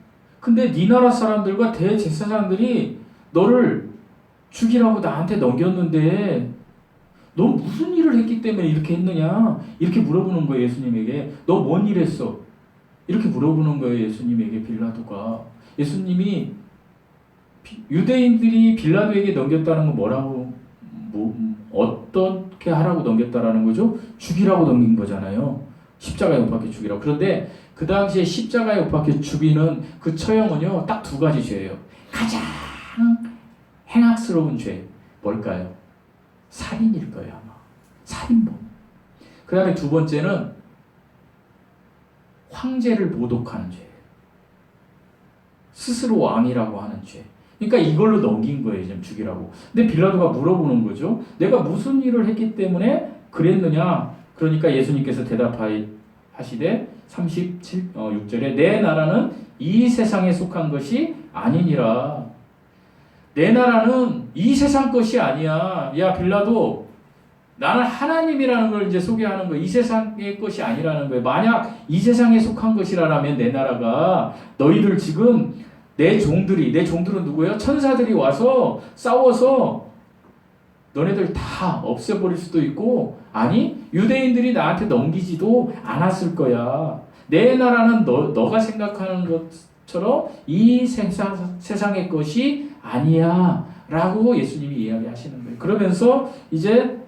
근데 네 나라 사람들과 대제사장들이 너를 죽이라고 나한테 넘겼는데 너 무슨 일을 했기 때문에 이렇게 했느냐? 이렇게 물어보는 거예요. 예수님에게. 너 뭔 일 했어? 이렇게 물어보는 거예요. 예수님에게 빌라도가. 예수님이 유대인들이 빌라도에게 넘겼다는 건 뭐라고 어떻게 하라고 넘겼다라는 거죠? 죽이라고 넘긴 거잖아요. 십자가에 못 박혀 죽이라고. 그런데 그 당시에 십자가에 못 박혀 죽이는 그 처형은요 딱 두 가지 죄예요. 가장 행악스러운 죄 뭘까요? 살인일 거예요 아마. 살인범. 그 다음에 두 번째는 황제를 모독하는 죄. 스스로 왕이라고 하는 죄. 그러니까 이걸로 넘긴 거예요. 지금 죽이라고. 근데 빌라도가 물어보는 거죠. 내가 무슨 일을 했기 때문에 그랬느냐. 그러니까 예수님께서 대답하시되 6절에 내 나라는 이 세상에 속한 것이 아니니라. 내 나라는 이 세상 것이 아니야. 야 빌라도 나는 하나님이라는 걸 이제 소개하는 거예요. 이 세상의 것이 아니라는 거예요. 만약 이 세상에 속한 것이라면 내 나라가 너희들 지금 내 종들은 누구예요? 천사들이 와서 싸워서 너네들 다 없애버릴 수도 있고 아니 유대인들이 나한테 넘기지도 않았을 거야. 내 나라는 너가 생각하는 것처럼 이 세상의 것이 아니야 라고 예수님이 이야기하시는 거예요. 그러면서 이제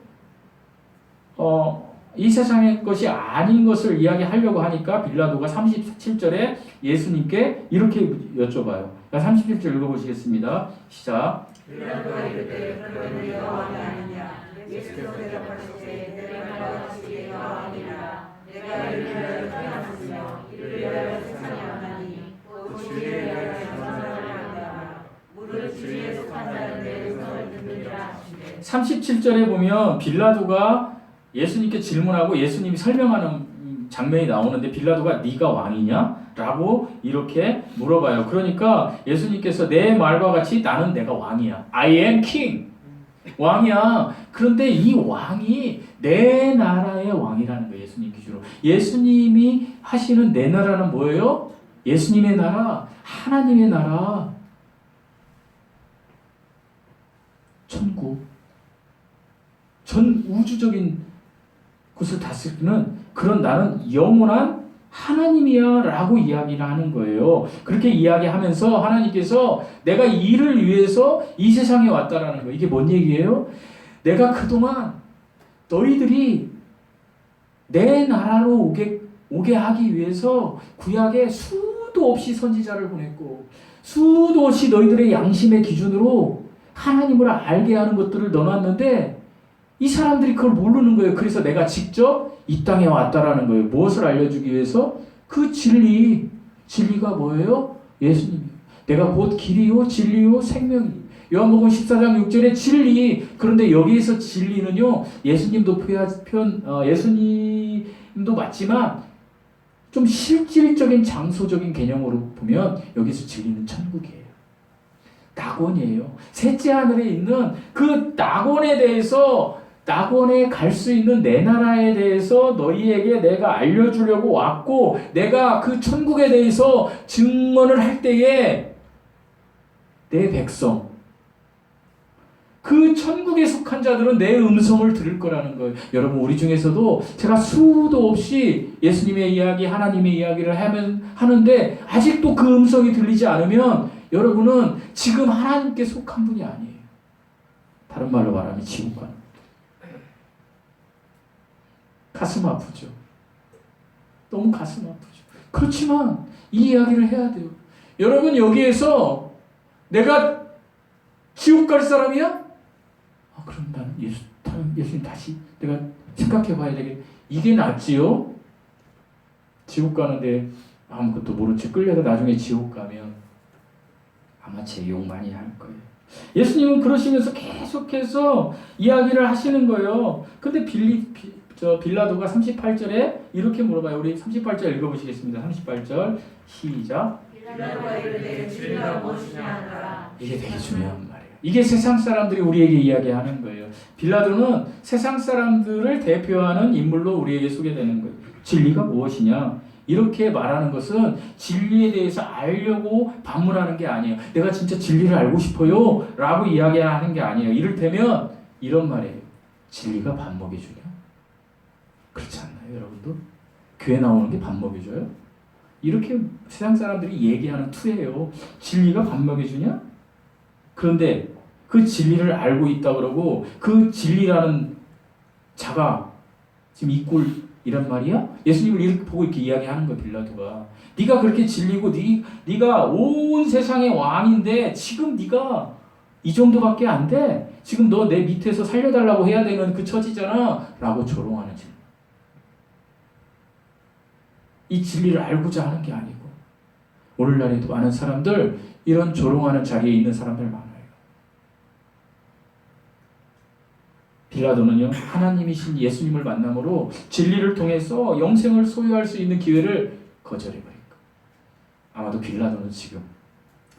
이 세상의 것이 아닌 것을 이야기하려고 하니까 빌라도가 37절에 예수님께 이렇게 여쭤봐요. 37절 읽어보시겠습니다. 시작. 빌라도가 이르되 그러면 네가 왕이 아니냐. 예수께서 대답하시되 내가 같이 네가 왕이라. 내가 이를 위하여 태어났으며 이를 위하여 세상에 왔나니 곧 주를 위하여 37절에 보면 빌라도가 예수님께 질문하고 예수님이 설명하는 장면이 나오는데 빌라도가 네가 왕이냐? 라고 이렇게 물어봐요. 그러니까 예수님께서 내 말과 같이 나는 내가 왕이야. I am king. 왕이야. 그런데 이 왕이 내 나라의 왕이라는 거예요. 예수님 기준으로. 예수님이 하시는 내 나라는 뭐예요? 예수님의 나라, 하나님의 나라, 천국, 전 우주적인 곳을 다스리는 그런 나는 영원한 하나님이야 라고 이야기를 하는 거예요. 그렇게 이야기하면서 하나님께서 내가 이를 위해서 이 세상에 왔다라는 거예요. 이게 뭔 얘기예요? 내가 그동안 너희들이 내 나라로 오게 하기 위해서 구약에 수도 없이 선지자를 보냈고 수도 없이 너희들의 양심의 기준으로 하나님을 알게 하는 것들을 넣어놨는데 이 사람들이 그걸 모르는 거예요. 그래서 내가 직접 이 땅에 왔다라는 거예요. 무엇을 알려주기 위해서? 그 진리가 뭐예요? 예수님이에요. 내가 곧 길이요 진리요 생명이에요. 요한복음 14장 6절에 진리. 그런데 여기에서 진리는요, 예수님도 예수님도 맞지만 좀 실질적인 장소적인 개념으로 보면 여기서 진리는 천국이에요. 낙원이에요. 셋째 하늘에 있는 그 낙원에 갈 수 있는 내 나라에 대해서 너희에게 내가 알려주려고 왔고, 내가 그 천국에 대해서 증언을 할 때에 내 백성, 그 천국에 속한 자들은 내 음성을 들을 거라는 거예요. 여러분, 우리 중에서도 제가 수도 없이 예수님의 이야기, 하나님의 이야기를 하는데 아직도 그 음성이 들리지 않으면 여러분은 지금 하나님께 속한 분이 아니에요. 다른 말로 말하면 지옥 가는 거예요. 가슴 아프죠. 너무 가슴 아프죠. 그렇지만 이 이야기를 해야 돼요. 여러분, 여기에서 내가 지옥 갈 사람이야? 그럼 나는 예수님 다시 내가 생각해 봐야 되겠. 이게 낫지요? 지옥 가는데 아무것도 모른 채 끌려서 나중에 지옥 가면 아마 제 욕 많이 할 거예요. 예수님은 그러시면서 계속해서 이야기를 하시는 거예요. 근데 빌라도가 38절에 이렇게 물어봐요. 우리 38절 읽어보시겠습니다. 38절 시작. 빌라도가 이르되 진리가 무엇이냐 하더라. 이게 되게 중요한 말이에요. 이게 세상 사람들이 우리에게 이야기하는 거예요. 빌라도는 세상 사람들을 대표하는 인물로 우리에게 소개되는 거예요. 진리가 무엇이냐? 이렇게 말하는 것은 진리에 대해서 알려고 반문하는 게 아니에요. 내가 진짜 진리를 알고 싶어요 라고 이야기하는 게 아니에요. 이를테면 이런 말이에요. 진리가 밥 먹여주냐? 그렇지 않나요, 여러분도? 교회 나오는 게 밥 먹여줘요? 이렇게 세상 사람들이 얘기하는 투예요. 진리가 밥 먹여주냐? 그런데 그 진리를 알고 있다 그러고 그 진리라는 자가 지금 이 꼴이란 말이야? 예수님을 이렇게 보고 이렇게 이야기하는 거야, 빌라도가. 네가 그렇게 진리고 네가 온 세상의 왕인데 지금 네가 이 정도밖에 안 돼. 지금 너 내 밑에서 살려달라고 해야 되는 그 처지잖아 라고 조롱하는 진리. 이 진리를 알고자 하는 게 아니고 오늘날에도 많은 사람들 이런 조롱하는 자리에 있는 사람들 많아요. 빌라도는요, 하나님이신 예수님을 만남으로 진리를 통해서 영생을 소유할 수 있는 기회를 거절해버린 거예요. 아마도 빌라도는 지금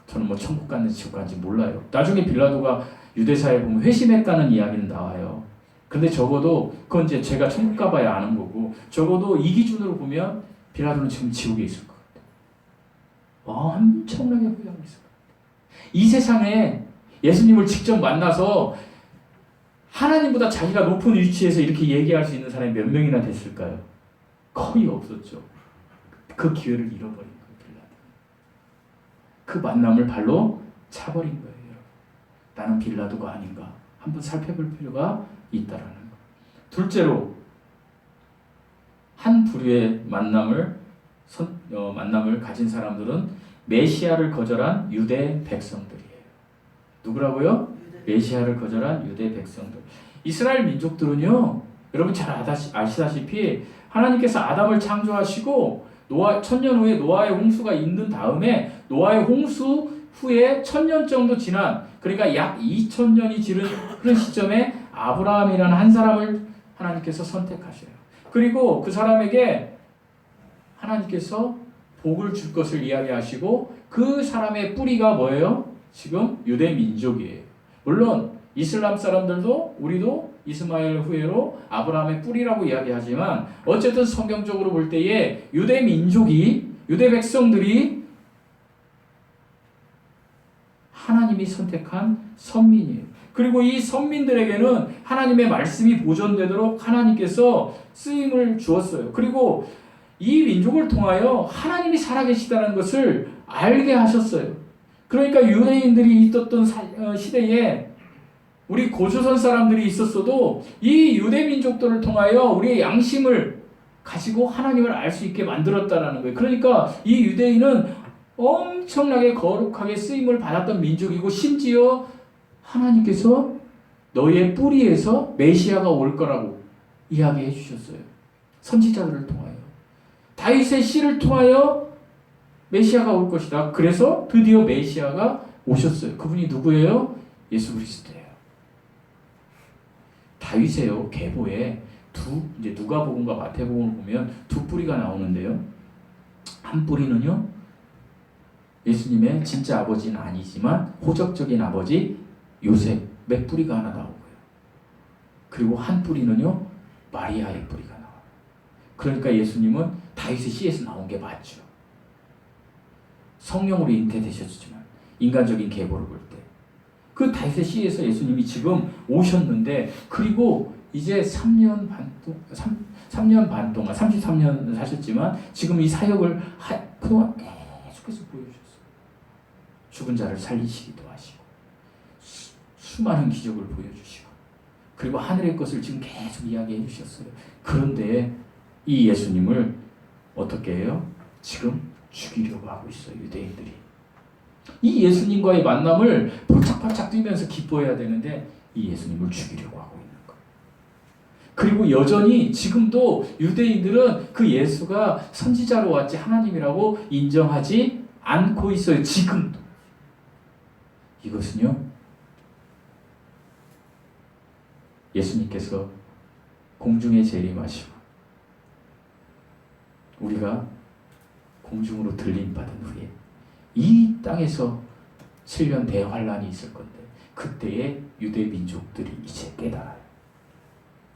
저는 뭐 천국 갔는지 지옥 갔는지 몰라요. 나중에 빌라도가 유대사에 보면 회심했다는 이야기는 나와요. 근데 적어도 그건 이제 제가 천국 가봐야 아는 거고, 적어도 이 기준으로 보면 빌라도는 지금 지옥에 있을 것 같아요. 엄청나게 후회하고 있을 것 같아요. 이 세상에 예수님을 직접 만나서 하나님보다 자기가 높은 위치에서 이렇게 얘기할 수 있는 사람이 몇 명이나 됐을까요? 거의 없었죠. 그 기회를 잃어버린 거예요, 빌라도. 그 만남을 발로 차버린 거예요. 나는 빌라도가 아닌가 한번 살펴볼 필요가 있다라는 거. 둘째로 한 부류의 만남을 가진 사람들은 메시아를 거절한 유대 백성들이에요. 누구라고요? 메시아를 거절한 유대 백성들. 이스라엘 민족들은요, 여러분 잘 아시다시피 하나님께서 아담을 창조하시고 천년 후에 노아의 홍수가 있는 다음에 노아의 홍수 후에 1000년 정도 지난, 그러니까 약 2000년이 흐른 시점에 아브라함이라는 한 사람을 하나님께서 선택하셔요. 그리고 그 사람에게 하나님께서 복을 줄 것을 이야기하시고 그 사람의 뿌리가 뭐예요? 지금 유대 민족이에요. 물론 이슬람 사람들도 우리도 이스마엘 후예로 아브라함의 뿌리라고 이야기하지만 어쨌든 성경적으로 볼 때에 유대 민족이 유대 백성들이 하나님이 선택한 선민이에요. 그리고 이 선민들에게는 하나님의 말씀이 보존되도록 하나님께서 쓰임을 주었어요. 그리고 이 민족을 통하여 하나님이 살아계시다는 것을 알게 하셨어요. 그러니까 유대인들이 있었던 시대에 우리 고조선 사람들이 있었어도 이 유대 민족들을 통하여 우리의 양심을 가지고 하나님을 알 수 있게 만들었다라는 거예요. 그러니까 이 유대인은 엄청나게 거룩하게 쓰임을 받았던 민족이고 심지어 하나님께서 너의 뿌리에서 메시아가 올 거라고 이야기해 주셨어요. 선지자들을 통하여. 다윗의 씨를 통하여 메시아가 올 것이다. 그래서 드디어 메시아가 오셨어요. 그분이 누구예요? 예수 그리스도예요. 다윗의요 계보에 이제 누가복음과 마태복음을 보면 두 뿌리가 나오는데요. 한 뿌리는요 예수님의 진짜 아버지는 아니지만 호적적인 아버지 요셉의 뿌리가 하나 나오고요. 그리고 한 뿌리는요 마리아의 뿌리가 나와요. 그러니까 예수님은 다윗의 씨에서 나온 게 맞죠. 성령으로 잉태되셨지만 인간적인 계보를 볼 때 그 다윗의 씨에서 예수님이 지금 오셨는데 그리고 이제 3년 반 동안 33년 사셨지만 지금 이 사역을 그동안 계속해서 보여주셨어요. 죽은 자를 살리시기도 하시고 수많은 기적을 보여주시고 그리고 하늘의 것을 지금 계속 이야기해 주셨어요. 그런데 이 예수님을 어떻게 해요? 지금 죽이려고 하고 있어요. 유대인들이. 이 예수님과의 만남을 폴짝폴짝 뛰면서 기뻐해야 되는데 이 예수님을 죽이려고 하고 있는 거예요. 그리고 여전히 지금도 유대인들은 그 예수가 선지자로 왔지 하나님이라고 인정하지 않고 있어요. 지금도. 이것은요 예수님께서 공중에 재림하시고 우리가 공중으로 들림받은 후에 이 땅에서 7년 대환란이 있을 건데 그때의 유대 민족들이 이제 깨달아요.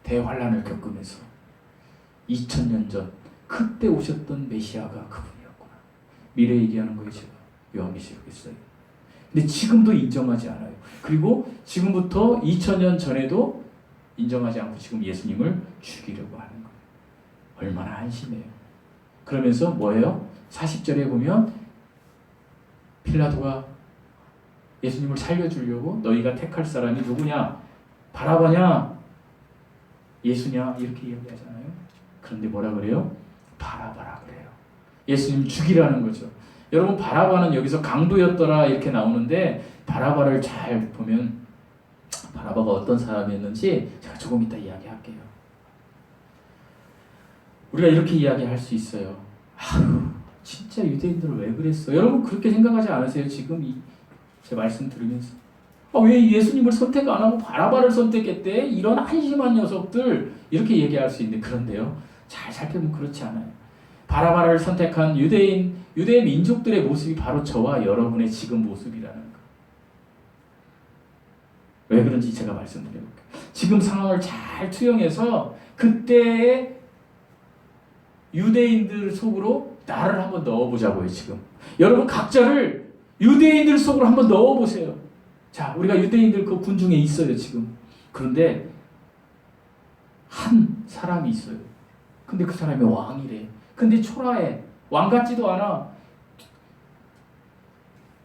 대환란을 겪으면서 2000년 전 그때 오셨던 메시아가 그분이었구나. 미래 얘기하는 거예요. 제가 요한계시록에 써요. 근데 지금도 인정하지 않아요. 그리고 지금부터 2000년 전에도 인정하지 않고 지금 예수님을 죽이려고 하는 거예요. 얼마나 한심해요. 그러면서 뭐예요? 40절에 보면 빌라도가 예수님을 살려주려고 너희가 택할 사람이 누구냐? 바라바냐? 예수냐? 이렇게 이야기하잖아요. 그런데 뭐라 그래요? 바라바라 그래요. 예수님 죽이라는 거죠. 여러분 바라바는 여기서 강도였더라 이렇게 나오는데 바라바를 잘 보면 바라바가 어떤 사람이었는지 제가 조금 이따 이야기할게요. 우리가 이렇게 이야기할 수 있어요. 아유 진짜 유대인들은 왜 그랬어? 여러분 그렇게 생각하지 않으세요? 지금 제 말씀 들으면서 왜 예수님을 선택 안 하고 바라바를 선택했대? 이런 한심한 녀석들 이렇게 얘기할 수 있는데 그런데요 잘 살펴보면 그렇지 않아요. 바라바를 선택한 유대 민족들의 모습이 바로 저와 여러분의 지금 모습이라는 거. 왜 그런지 제가 말씀드려볼게요. 지금 상황을 잘 투영해서 그때의 유대인들 속으로 나를 한번 넣어보자고요. 지금 여러분 각자를 유대인들 속으로 한번 넣어보세요. 자, 우리가 유대인들 그 군중에 있어요 지금. 그런데 한 사람이 있어요. 근데 그 사람이 왕이래. 근데 초라해. 왕 같지도 않아.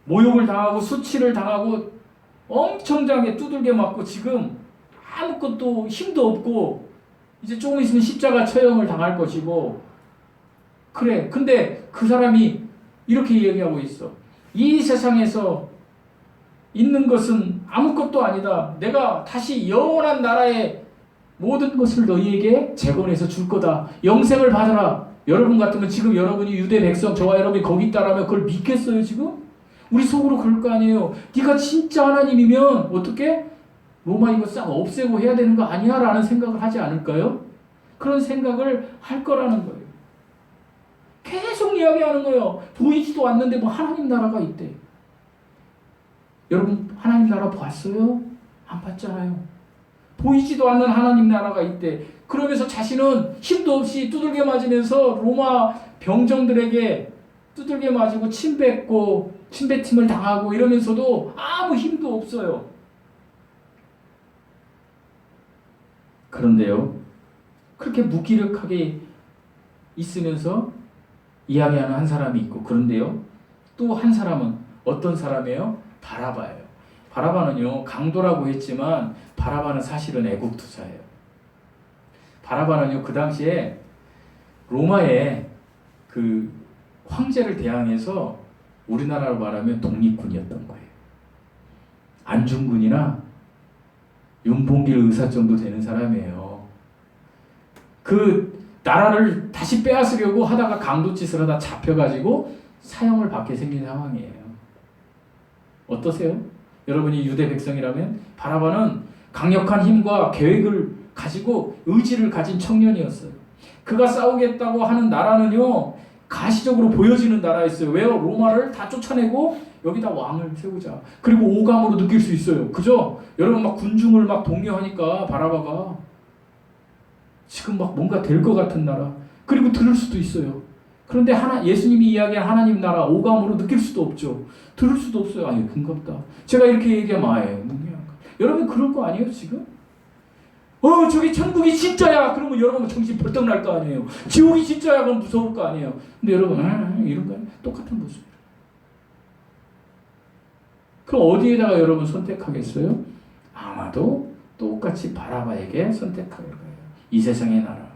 모욕을 당하고 수치를 당하고 엄청나게 두들겨 맞고 지금 아무것도 힘도 없고 이제 조금 있으면 십자가 처형을 당할 것이고 그래. 근데 그 사람이 이렇게 얘기하고 있어. 이 세상에서 있는 것은 아무것도 아니다. 내가 다시 영원한 나라의 모든 것을 너희에게 재건해서 줄 거다. 영생을 받아라. 여러분 같으면 지금 여러분이 유대 백성 저와 여러분이 거기 있다라면 그걸 믿겠어요 지금? 우리 속으로 그럴 거 아니에요. 네가 진짜 하나님이면 어떻게? 로마 이거 싹 없애고 해야 되는 거 아니야? 라는 생각을 하지 않을까요? 그런 생각을 할 거라는 거예요. 계속 이야기하는 거예요. 보이지도 않는데 뭐 하나님 나라가 있대. 여러분 하나님 나라 봤어요? 안 봤잖아요. 보이지도 않는 하나님 나라가 있대. 그러면서 자신은 힘도 없이 두들겨 맞으면서 로마 병정들에게 두들겨 맞고 침뱉음을 당하고 이러면서도 아무 힘도 없어요. 그런데요, 그렇게 무기력하게 있으면서 이야기하는 한 사람이 있고, 그런데요, 또 한 사람은 어떤 사람이에요? 바라바예요. 바라바는요, 강도라고 했지만 바라바는 사실은 애국투사예요. 바라바는요, 그 당시에 로마의 그 황제를 대항해서 우리나라로 말하면 독립군이었던 거예요. 안중근이나 윤봉길 의사 정도 되는 사람이에요. 그 나라를 다시 빼앗으려고 하다가 강도짓을 하다 잡혀가지고 사형을 받게 생긴 상황이에요. 어떠세요? 여러분이 유대 백성이라면 바라바는 강력한 힘과 계획을 가지고 의지를 가진 청년이었어요. 그가 싸우겠다고 하는 나라는요, 가시적으로 보여지는 나라였어요. 왜요? 로마를 다 쫓아내고 여기다 왕을 세우자. 그리고 오감으로 느낄 수 있어요. 그죠? 여러분 막 군중을 막 독려하니까 바라바가 지금 막 뭔가 될 것 같은 나라. 그리고 들을 수도 있어요. 그런데 예수님이 이야기한 하나님 나라 오감으로 느낄 수도 없죠. 들을 수도 없어요. 아니 금갑다. 제가 이렇게 얘기하면 아예 여러분 그럴 거 아니에요 지금? 저기 천국이 진짜야. 그러면 여러분 정신 벌떡 날 거 아니에요. 지옥이 진짜야. 그럼 무서울 거 아니에요. 근데 여러분 이런 거 똑같은 모습. 그럼 어디에다가 여러분 선택하겠어요? 아마도 똑같이 바라바에게 선택할 거예요. 이 세상의 나라.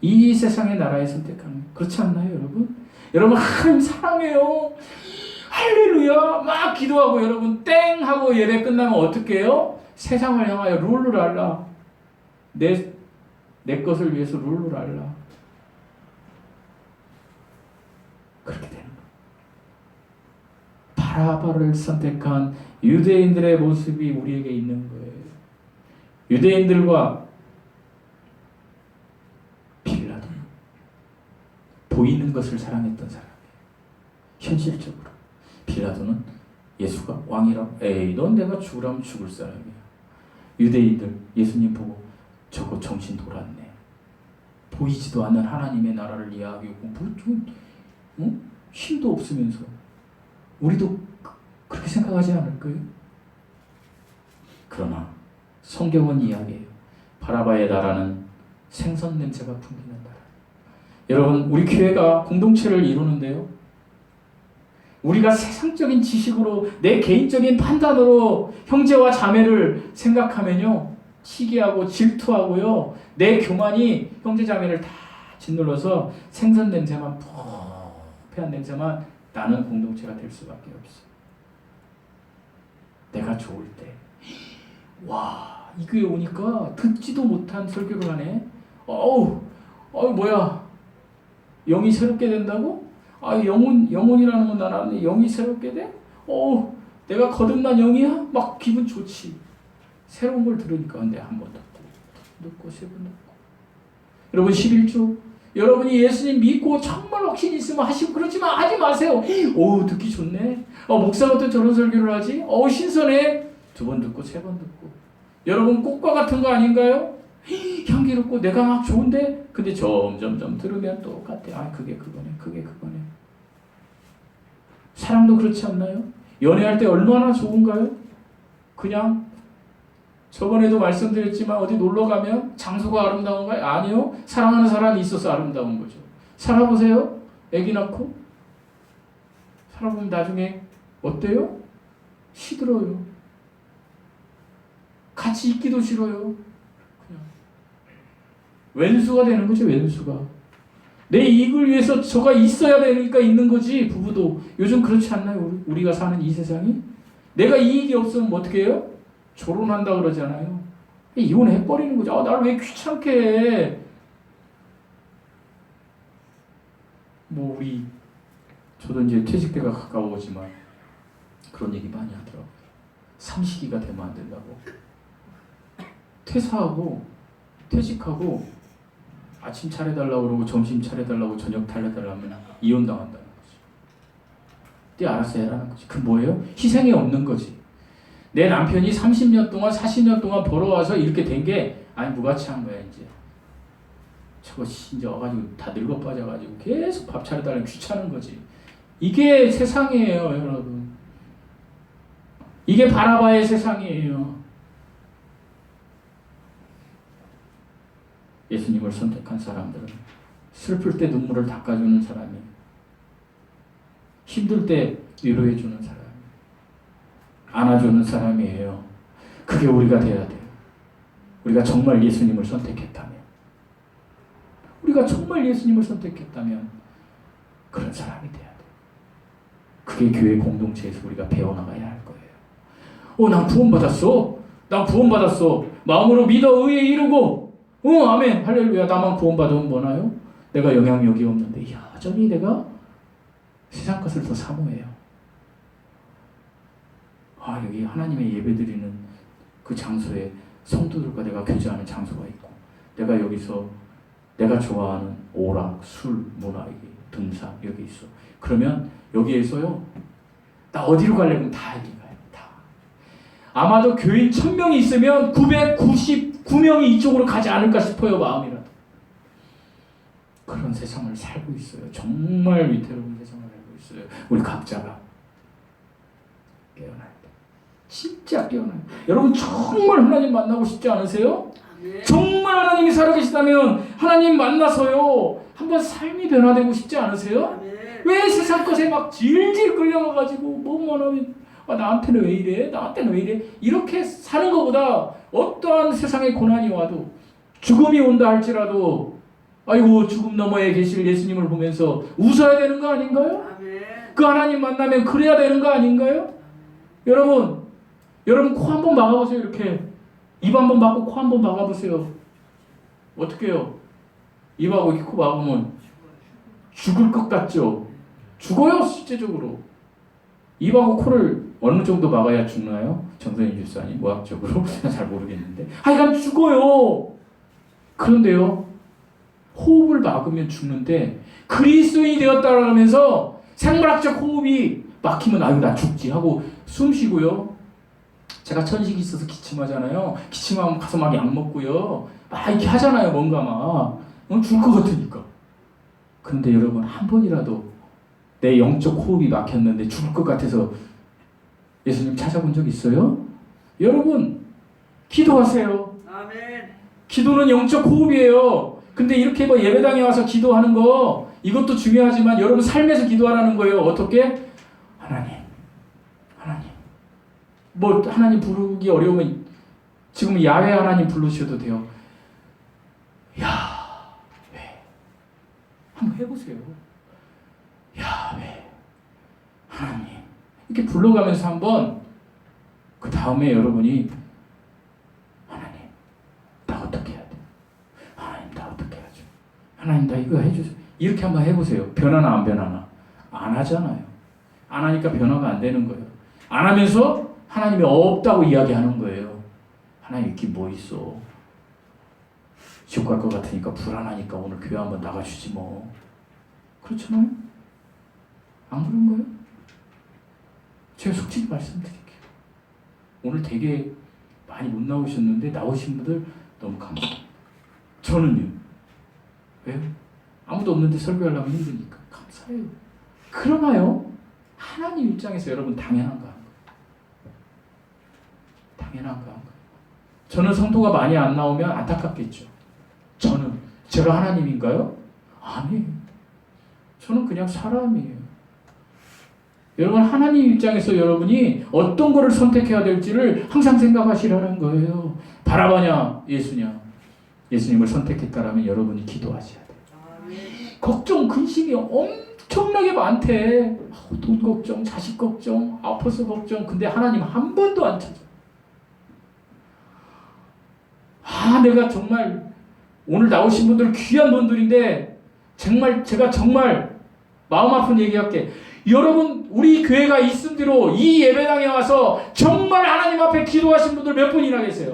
이 세상의 나라에 선택하는. 그렇지 않나요, 여러분? 여러분 하나님 사랑해요. 할렐루야. 막 기도하고 여러분 땡 하고 예배 끝나면 어떻게 해요? 세상을 향하여 룰루랄라. 내 것을 위해서 룰루랄라. 그렇게 되는 거예요. 바라바를 선택한 유대인들의 모습이 우리에게 있는 거예요. 유대인들과 빌라도는 보이는 것을 사랑했던 사람이에요. 현실적으로. 빌라도는 예수가 왕이라고, 에이 넌 내가 죽으라면 죽을 사람이야. 유대인들 예수님 보고 저거 정신 돌았네. 보이지도 않는 하나님의 나라를 이야기하고 힘도 없으면서. 우리도 그렇게 생각하지 않을까요? 그러나 성경은 이야기해요. 바라바의 나라는 생선 냄새가 풍기는 나라. 여러분 우리 교회가 공동체를 이루는데요, 우리가 세상적인 지식으로 내 개인적인 판단으로 형제와 자매를 생각하면요 시기하고 질투하고요, 내 교만이 형제 자매를 다 짓눌러서 생선 냄새만 푸페한 냄새만 나는 공동체가 될 수밖에 없어. 내가 좋을 때 와, 이 교회 오니까 듣지도 못한 설교를 하네. 뭐야, 영이 새롭게 된다고? 영혼이라는 건 난 아는데 영이 새롭게 돼? 내가 거듭난 영이야? 막 기분 좋지. 새로운 걸 들으니까. 근데 한 번 듣고 세 번 듣고. 여러분 11조, 여러분이 예수님 믿고 정말 확신 있으면 하시고, 그렇지만 하지 마세요. 듣기 좋네. 목사가 또 저런 설교를 하지? 신선해. 두 번 듣고 세 번 듣고. 여러분 꽃과 같은 거 아닌가요? 향기롭고 내가 막 좋은데, 근데 점점 들으면 똑같아. 그게 그거네. 사랑도 그렇지 않나요? 연애할 때 얼마나 좋은가요? 그냥 저번에도 말씀드렸지만 어디 놀러 가면 장소가 아름다운가요? 아니요. 사랑하는 사람이 있어서 아름다운 거죠. 살아보세요. 아기 낳고 살아보면 나중에 어때요? 시들어요. 같이 있기도 싫어요. 그냥 왼수가 되는 거죠. 왼수가. 내 이익을 위해서 저가 있어야 되니까 있는 거지. 부부도 요즘 그렇지 않나요? 우리가 사는 이 세상이. 내가 이익이 없으면 어떻게 해요? 결혼한다 그러잖아요. 이혼해버리는 거죠. 나를 왜 귀찮게 해. 저도 이제 퇴직 때가 가까워지만 그런 얘기 많이 하더라고요. 삼식이가 되면 안 된다고. 퇴사하고 퇴직하고 아침 차려달라고 그러고 점심 차려달라고 저녁 차려달라면 이혼당한다는 거지. 네 알아서 해라는 거지. 그 뭐예요? 희생이 없는 거지. 내 남편이 30년 동안 40년 동안 벌어와서 이렇게 된 게 아니 무가치한 거야 이제. 저거 이제 와가지고 다 늙어 빠져가지고 계속 밥 차려달라면 귀찮은 거지. 이게 세상이에요 여러분. 이게 바라바의 세상이에요. 예수님을 선택한 사람들은 슬플 때 눈물을 닦아주는 사람이에요. 힘들 때 위로해주는 사람이에요. 안아주는 사람이에요. 그게 우리가 돼야 돼요. 우리가 정말 예수님을 선택했다면, 우리가 정말 예수님을 선택했다면 그런 사람이 돼야 돼요. 그게 교회 공동체에서 우리가 배워나가야 할 거예요. 난 구원받았어. 난 구원받았어. 마음으로 믿어 의에 이르고 아멘 할렐루야. 나만 구원받으면 뭐나요? 내가 영향력이 없는데 여전히 내가 세상 것을 더 사모해요. 여기 하나님의 예배드리는 그 장소에 성도들과 내가 교제하는 장소가 있고, 내가 여기서 내가 좋아하는 오락, 술, 문화, 등산 여기 있어. 그러면 여기에서요, 나 어디로 가려면 다 여기 가요. 다. 아마도 교인 1000명이 있으면 999명이 이쪽으로 가지 않을까 싶어요. 마음이라도. 그런 세상을 살고 있어요. 정말 위태로운 세상을 살고 있어요. 우리 각자가 깨어나야 돼. 진짜 깨어나요. 여러분 정말 하나님 만나고 싶지 않으세요? 정말 하나님이 살아계시다면 하나님 만나서요 한번 삶이 변화되고 싶지 않으세요? 왜 세상 것에 막 질질 끌려가가지고 뭐만 하면 나한테는 왜 이래? 나한테는 왜 이래? 이렇게 사는 것보다 어떠한 세상의 고난이 와도, 죽음이 온다 할지라도 아이고 죽음 너머에 계실 예수님을 보면서 웃어야 되는 거 아닌가요? 그 하나님 만나면 그래야 되는 거 아닌가요? 여러분 코 한번 막아보세요. 이렇게 입 한번 막고 코 한번 막아보세요. 어떻게 해요? 입하고 코 막으면 죽을 것 같죠? 죽어요 실제적으로. 입하고 코를 어느 정도 막아야 죽나요? 정선희 집사님 무학적으로 잘 모르겠는데 하여간 죽어요. 그런데요 호흡을 막으면 죽는데, 그리스도인이 되었다고 하면서 생물학적 호흡이 막히면 아유 나 죽지 하고 숨 쉬고요. 제가 천식이 있어서 기침하잖아요. 기침하면 가서 막 약 먹고요. 막 이렇게 하잖아요. 뭔가 막 죽을 것 같으니까. 그런데 여러분 한 번이라도 내 영적 호흡이 막혔는데 죽을 것 같아서 예수님 찾아본 적 있어요? 여러분 기도하세요. 아멘. 기도는 영적 호흡이에요. 근데 이렇게 뭐 예배당에 와서 기도하는 거 이것도 중요하지만 여러분 삶에서 기도하라는 거예요. 어떻게? 하나님 뭐 하나님 부르기 어려우면 지금 야훼 하나님 부르셔도 돼요. 야훼 한번 해보세요. 야훼 하나님 이렇게 불러가면서 한번, 그 다음에 여러분이 하나님 나 어떻게 해야 돼? 하나님 나 어떻게 해야죠? 하나님 나 이거 해주세요. 이렇게 한번 해보세요. 변하나 안 변하나? 안 하잖아요. 안 하니까 변화가 안 되는 거예요. 안 하면서 하나님이 없다고 이야기하는 거예요. 하나님 이게 뭐 있어? 지옥 갈 것 같으니까 불안하니까 오늘 교회 한번 나가주지 뭐. 그렇잖아요? 안 그런 거예요? 제가 솔직히 말씀드릴게요. 오늘 되게 많이 못 나오셨는데 나오신 분들 너무 감사합니다. 저는요. 왜요? 아무도 없는데 설교하려면 힘드니까. 감사해요. 그러나요? 하나님 입장에서 여러분 당연한가? 당연한가? 저는 성도가 많이 안 나오면 안타깝겠죠. 제가 하나님인가요? 아니에요. 저는 그냥 사람이에요. 여러분 하나님 입장에서 여러분이 어떤 거를 선택해야 될지를 항상 생각하시라는 거예요. 바라바냐 예수냐. 예수님을 선택했다라면 여러분이 기도하셔야 돼요. 걱정 근심이 엄청나게 많대. 돈 걱정, 자식 걱정, 아파서 걱정. 근데 하나님 한 번도 안 찾아. 내가 정말 오늘 나오신 분들 귀한 분들인데 정말 제가 정말 마음 아픈 얘기할게. 여러분 우리 교회가 있음대로 이 예배당에 와서 정말 하나님 앞에 기도하신 분들 몇 분이나 계세요?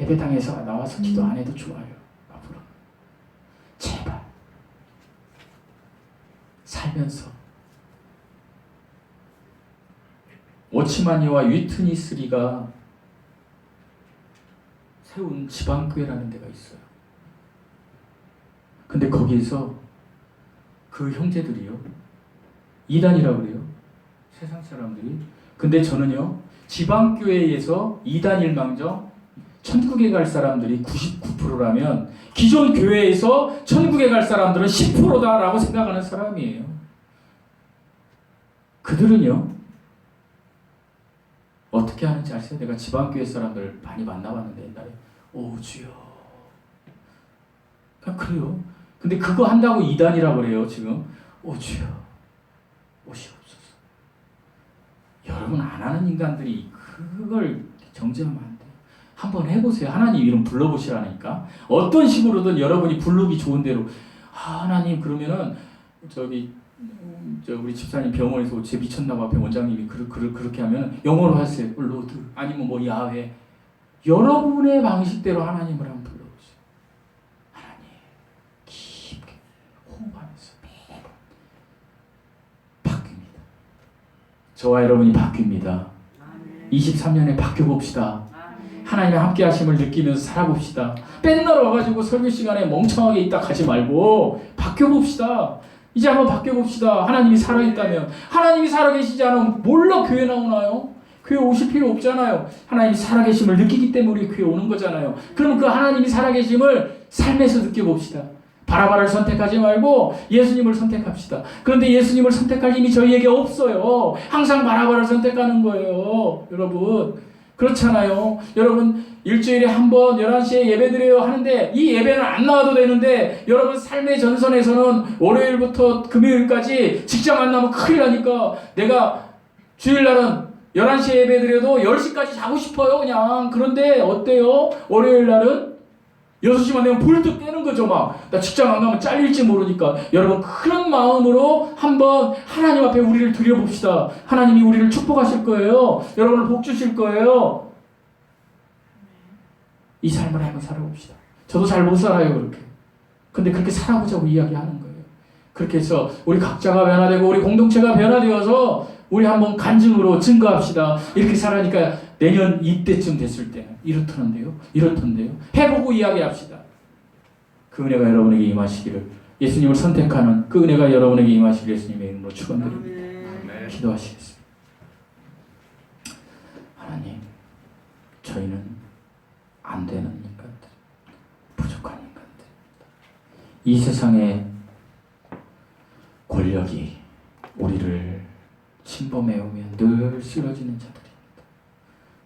예배당에서 나와서 기도 안 해도 좋아요. 앞으로 제발 살면서 오치마니와 위트니스리가 세운 지방교회라는 데가 있어요. 근데 거기에서 그 형제들이요, 이단이라고 그래요, 세상 사람들이. 근데 저는요, 지방교회에서 이단일망정 천국에 갈 사람들이 99%라면 기존 교회에서 천국에 갈 사람들은 10%다라고 생각하는 사람이에요. 그들은요, 어떻게 하는지 아세요? 내가 지방교회 사람들 많이 만나봤는데 옛날에 오 주여 그냥 그래요. 근데 그거 한다고 이단이라고 그래요. 지금 오 주여 오시옵소서. 여러분 안 하는 인간들이 그걸 정죄하면 안 돼요. 한번 해보세요. 하나님 이름 불러보시라니까. 어떤 식으로든 여러분이 부르기 좋은 대로 하나님 그러면은 우리 집사님 병원에서 쟤 미쳤나봐 앞에 원장님이 그렇게 하면 영어로 하세요. 로드 아니면 뭐 야훼. 여러분의 방식대로 하나님을 한번 불러보세요. 하나님 깊게 호흡하면서 매번 바뀝니다. 저와 여러분이 바뀝니다. 23년에 바뀌어봅시다. 하나님의 함께 하심을 느끼면서 살아봅시다. 맨날 와가지고 설교 시간에 멍청하게 있다 가지 말고 바뀌어봅시다. 이제 한번 바뀌어봅시다. 하나님이 살아있다면. 하나님이 살아계시지 않으면 몰라 교회 나오나요? 교회 오실 필요 없잖아요. 하나님이 살아계심을 느끼기 때문에 우리 교회 오는 거잖아요. 그럼 그 하나님이 살아계심을 삶에서 느껴봅시다. 바라바를 선택하지 말고 예수님을 선택합시다. 그런데 예수님을 선택할 힘이 저희에게 없어요. 항상 바라바를 선택하는 거예요. 여러분 그렇잖아요. 여러분 일주일에 한 번 11시에 예배드려요 하는데 이 예배는 안 나와도 되는데 여러분 삶의 전선에서는 월요일부터 금요일까지 직장 안 나면 큰일 나니까 내가 주일날은 11시에 예배드려도 10시까지 자고 싶어요 그냥. 그런데 어때요? 월요일날은 6시만 되면 불뚝 깨는 거죠. 막 나 직장 안 가면 잘릴지 모르니까. 여러분 그런 마음으로 한번 하나님 앞에 우리를 드려봅시다. 하나님이 우리를 축복하실 거예요. 여러분을 복 주실 거예요. 이 삶을 한번 살아봅시다. 저도 잘 못 살아요 그렇게. 근데 그렇게 살아보자고 이야기하는 거예요. 그렇게 해서 우리 각자가 변화되고 우리 공동체가 변화되어서 우리 한번 간증으로 증거합시다. 이렇게 살아니까 내년 이때쯤 됐을 때는 이렇던데요. 해보고 이야기합시다. 그 은혜가 여러분에게 임하시기를, 예수님을 선택하는 그 은혜가 여러분에게 임하시기를 예수님의 이름으로 축원드립니다. 기도하시겠습니다. 하나님, 저희는 안 되는 인간들, 부족한 인간들입니다. 이 세상의 권력이 우리를 침범해 오면 늘 쓰러지는 자들입니다.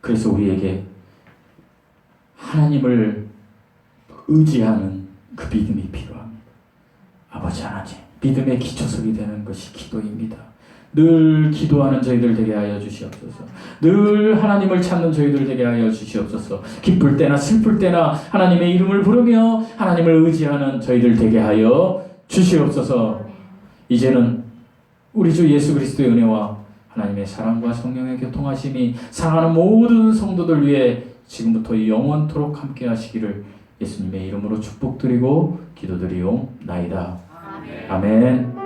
그래서 우리에게 하나님을 의지하는 그 믿음이 필요합니다. 아버지 하나님, 믿음의 기초석이 되는 것이 기도입니다. 늘 기도하는 저희들 되게 하여 주시옵소서. 늘 하나님을 찾는 저희들 되게 하여 주시옵소서. 기쁠 때나 슬플 때나 하나님의 이름을 부르며 하나님을 의지하는 저희들 되게 하여 주시옵소서. 이제는 우리 주 예수 그리스도의 은혜와 하나님의 사랑과 성령의 교통하심이 사랑하는 모든 성도들 위해 지금부터 영원토록 함께 하시기를 예수님의 이름으로 축복드리고 기도드리옵나이다. 아멘.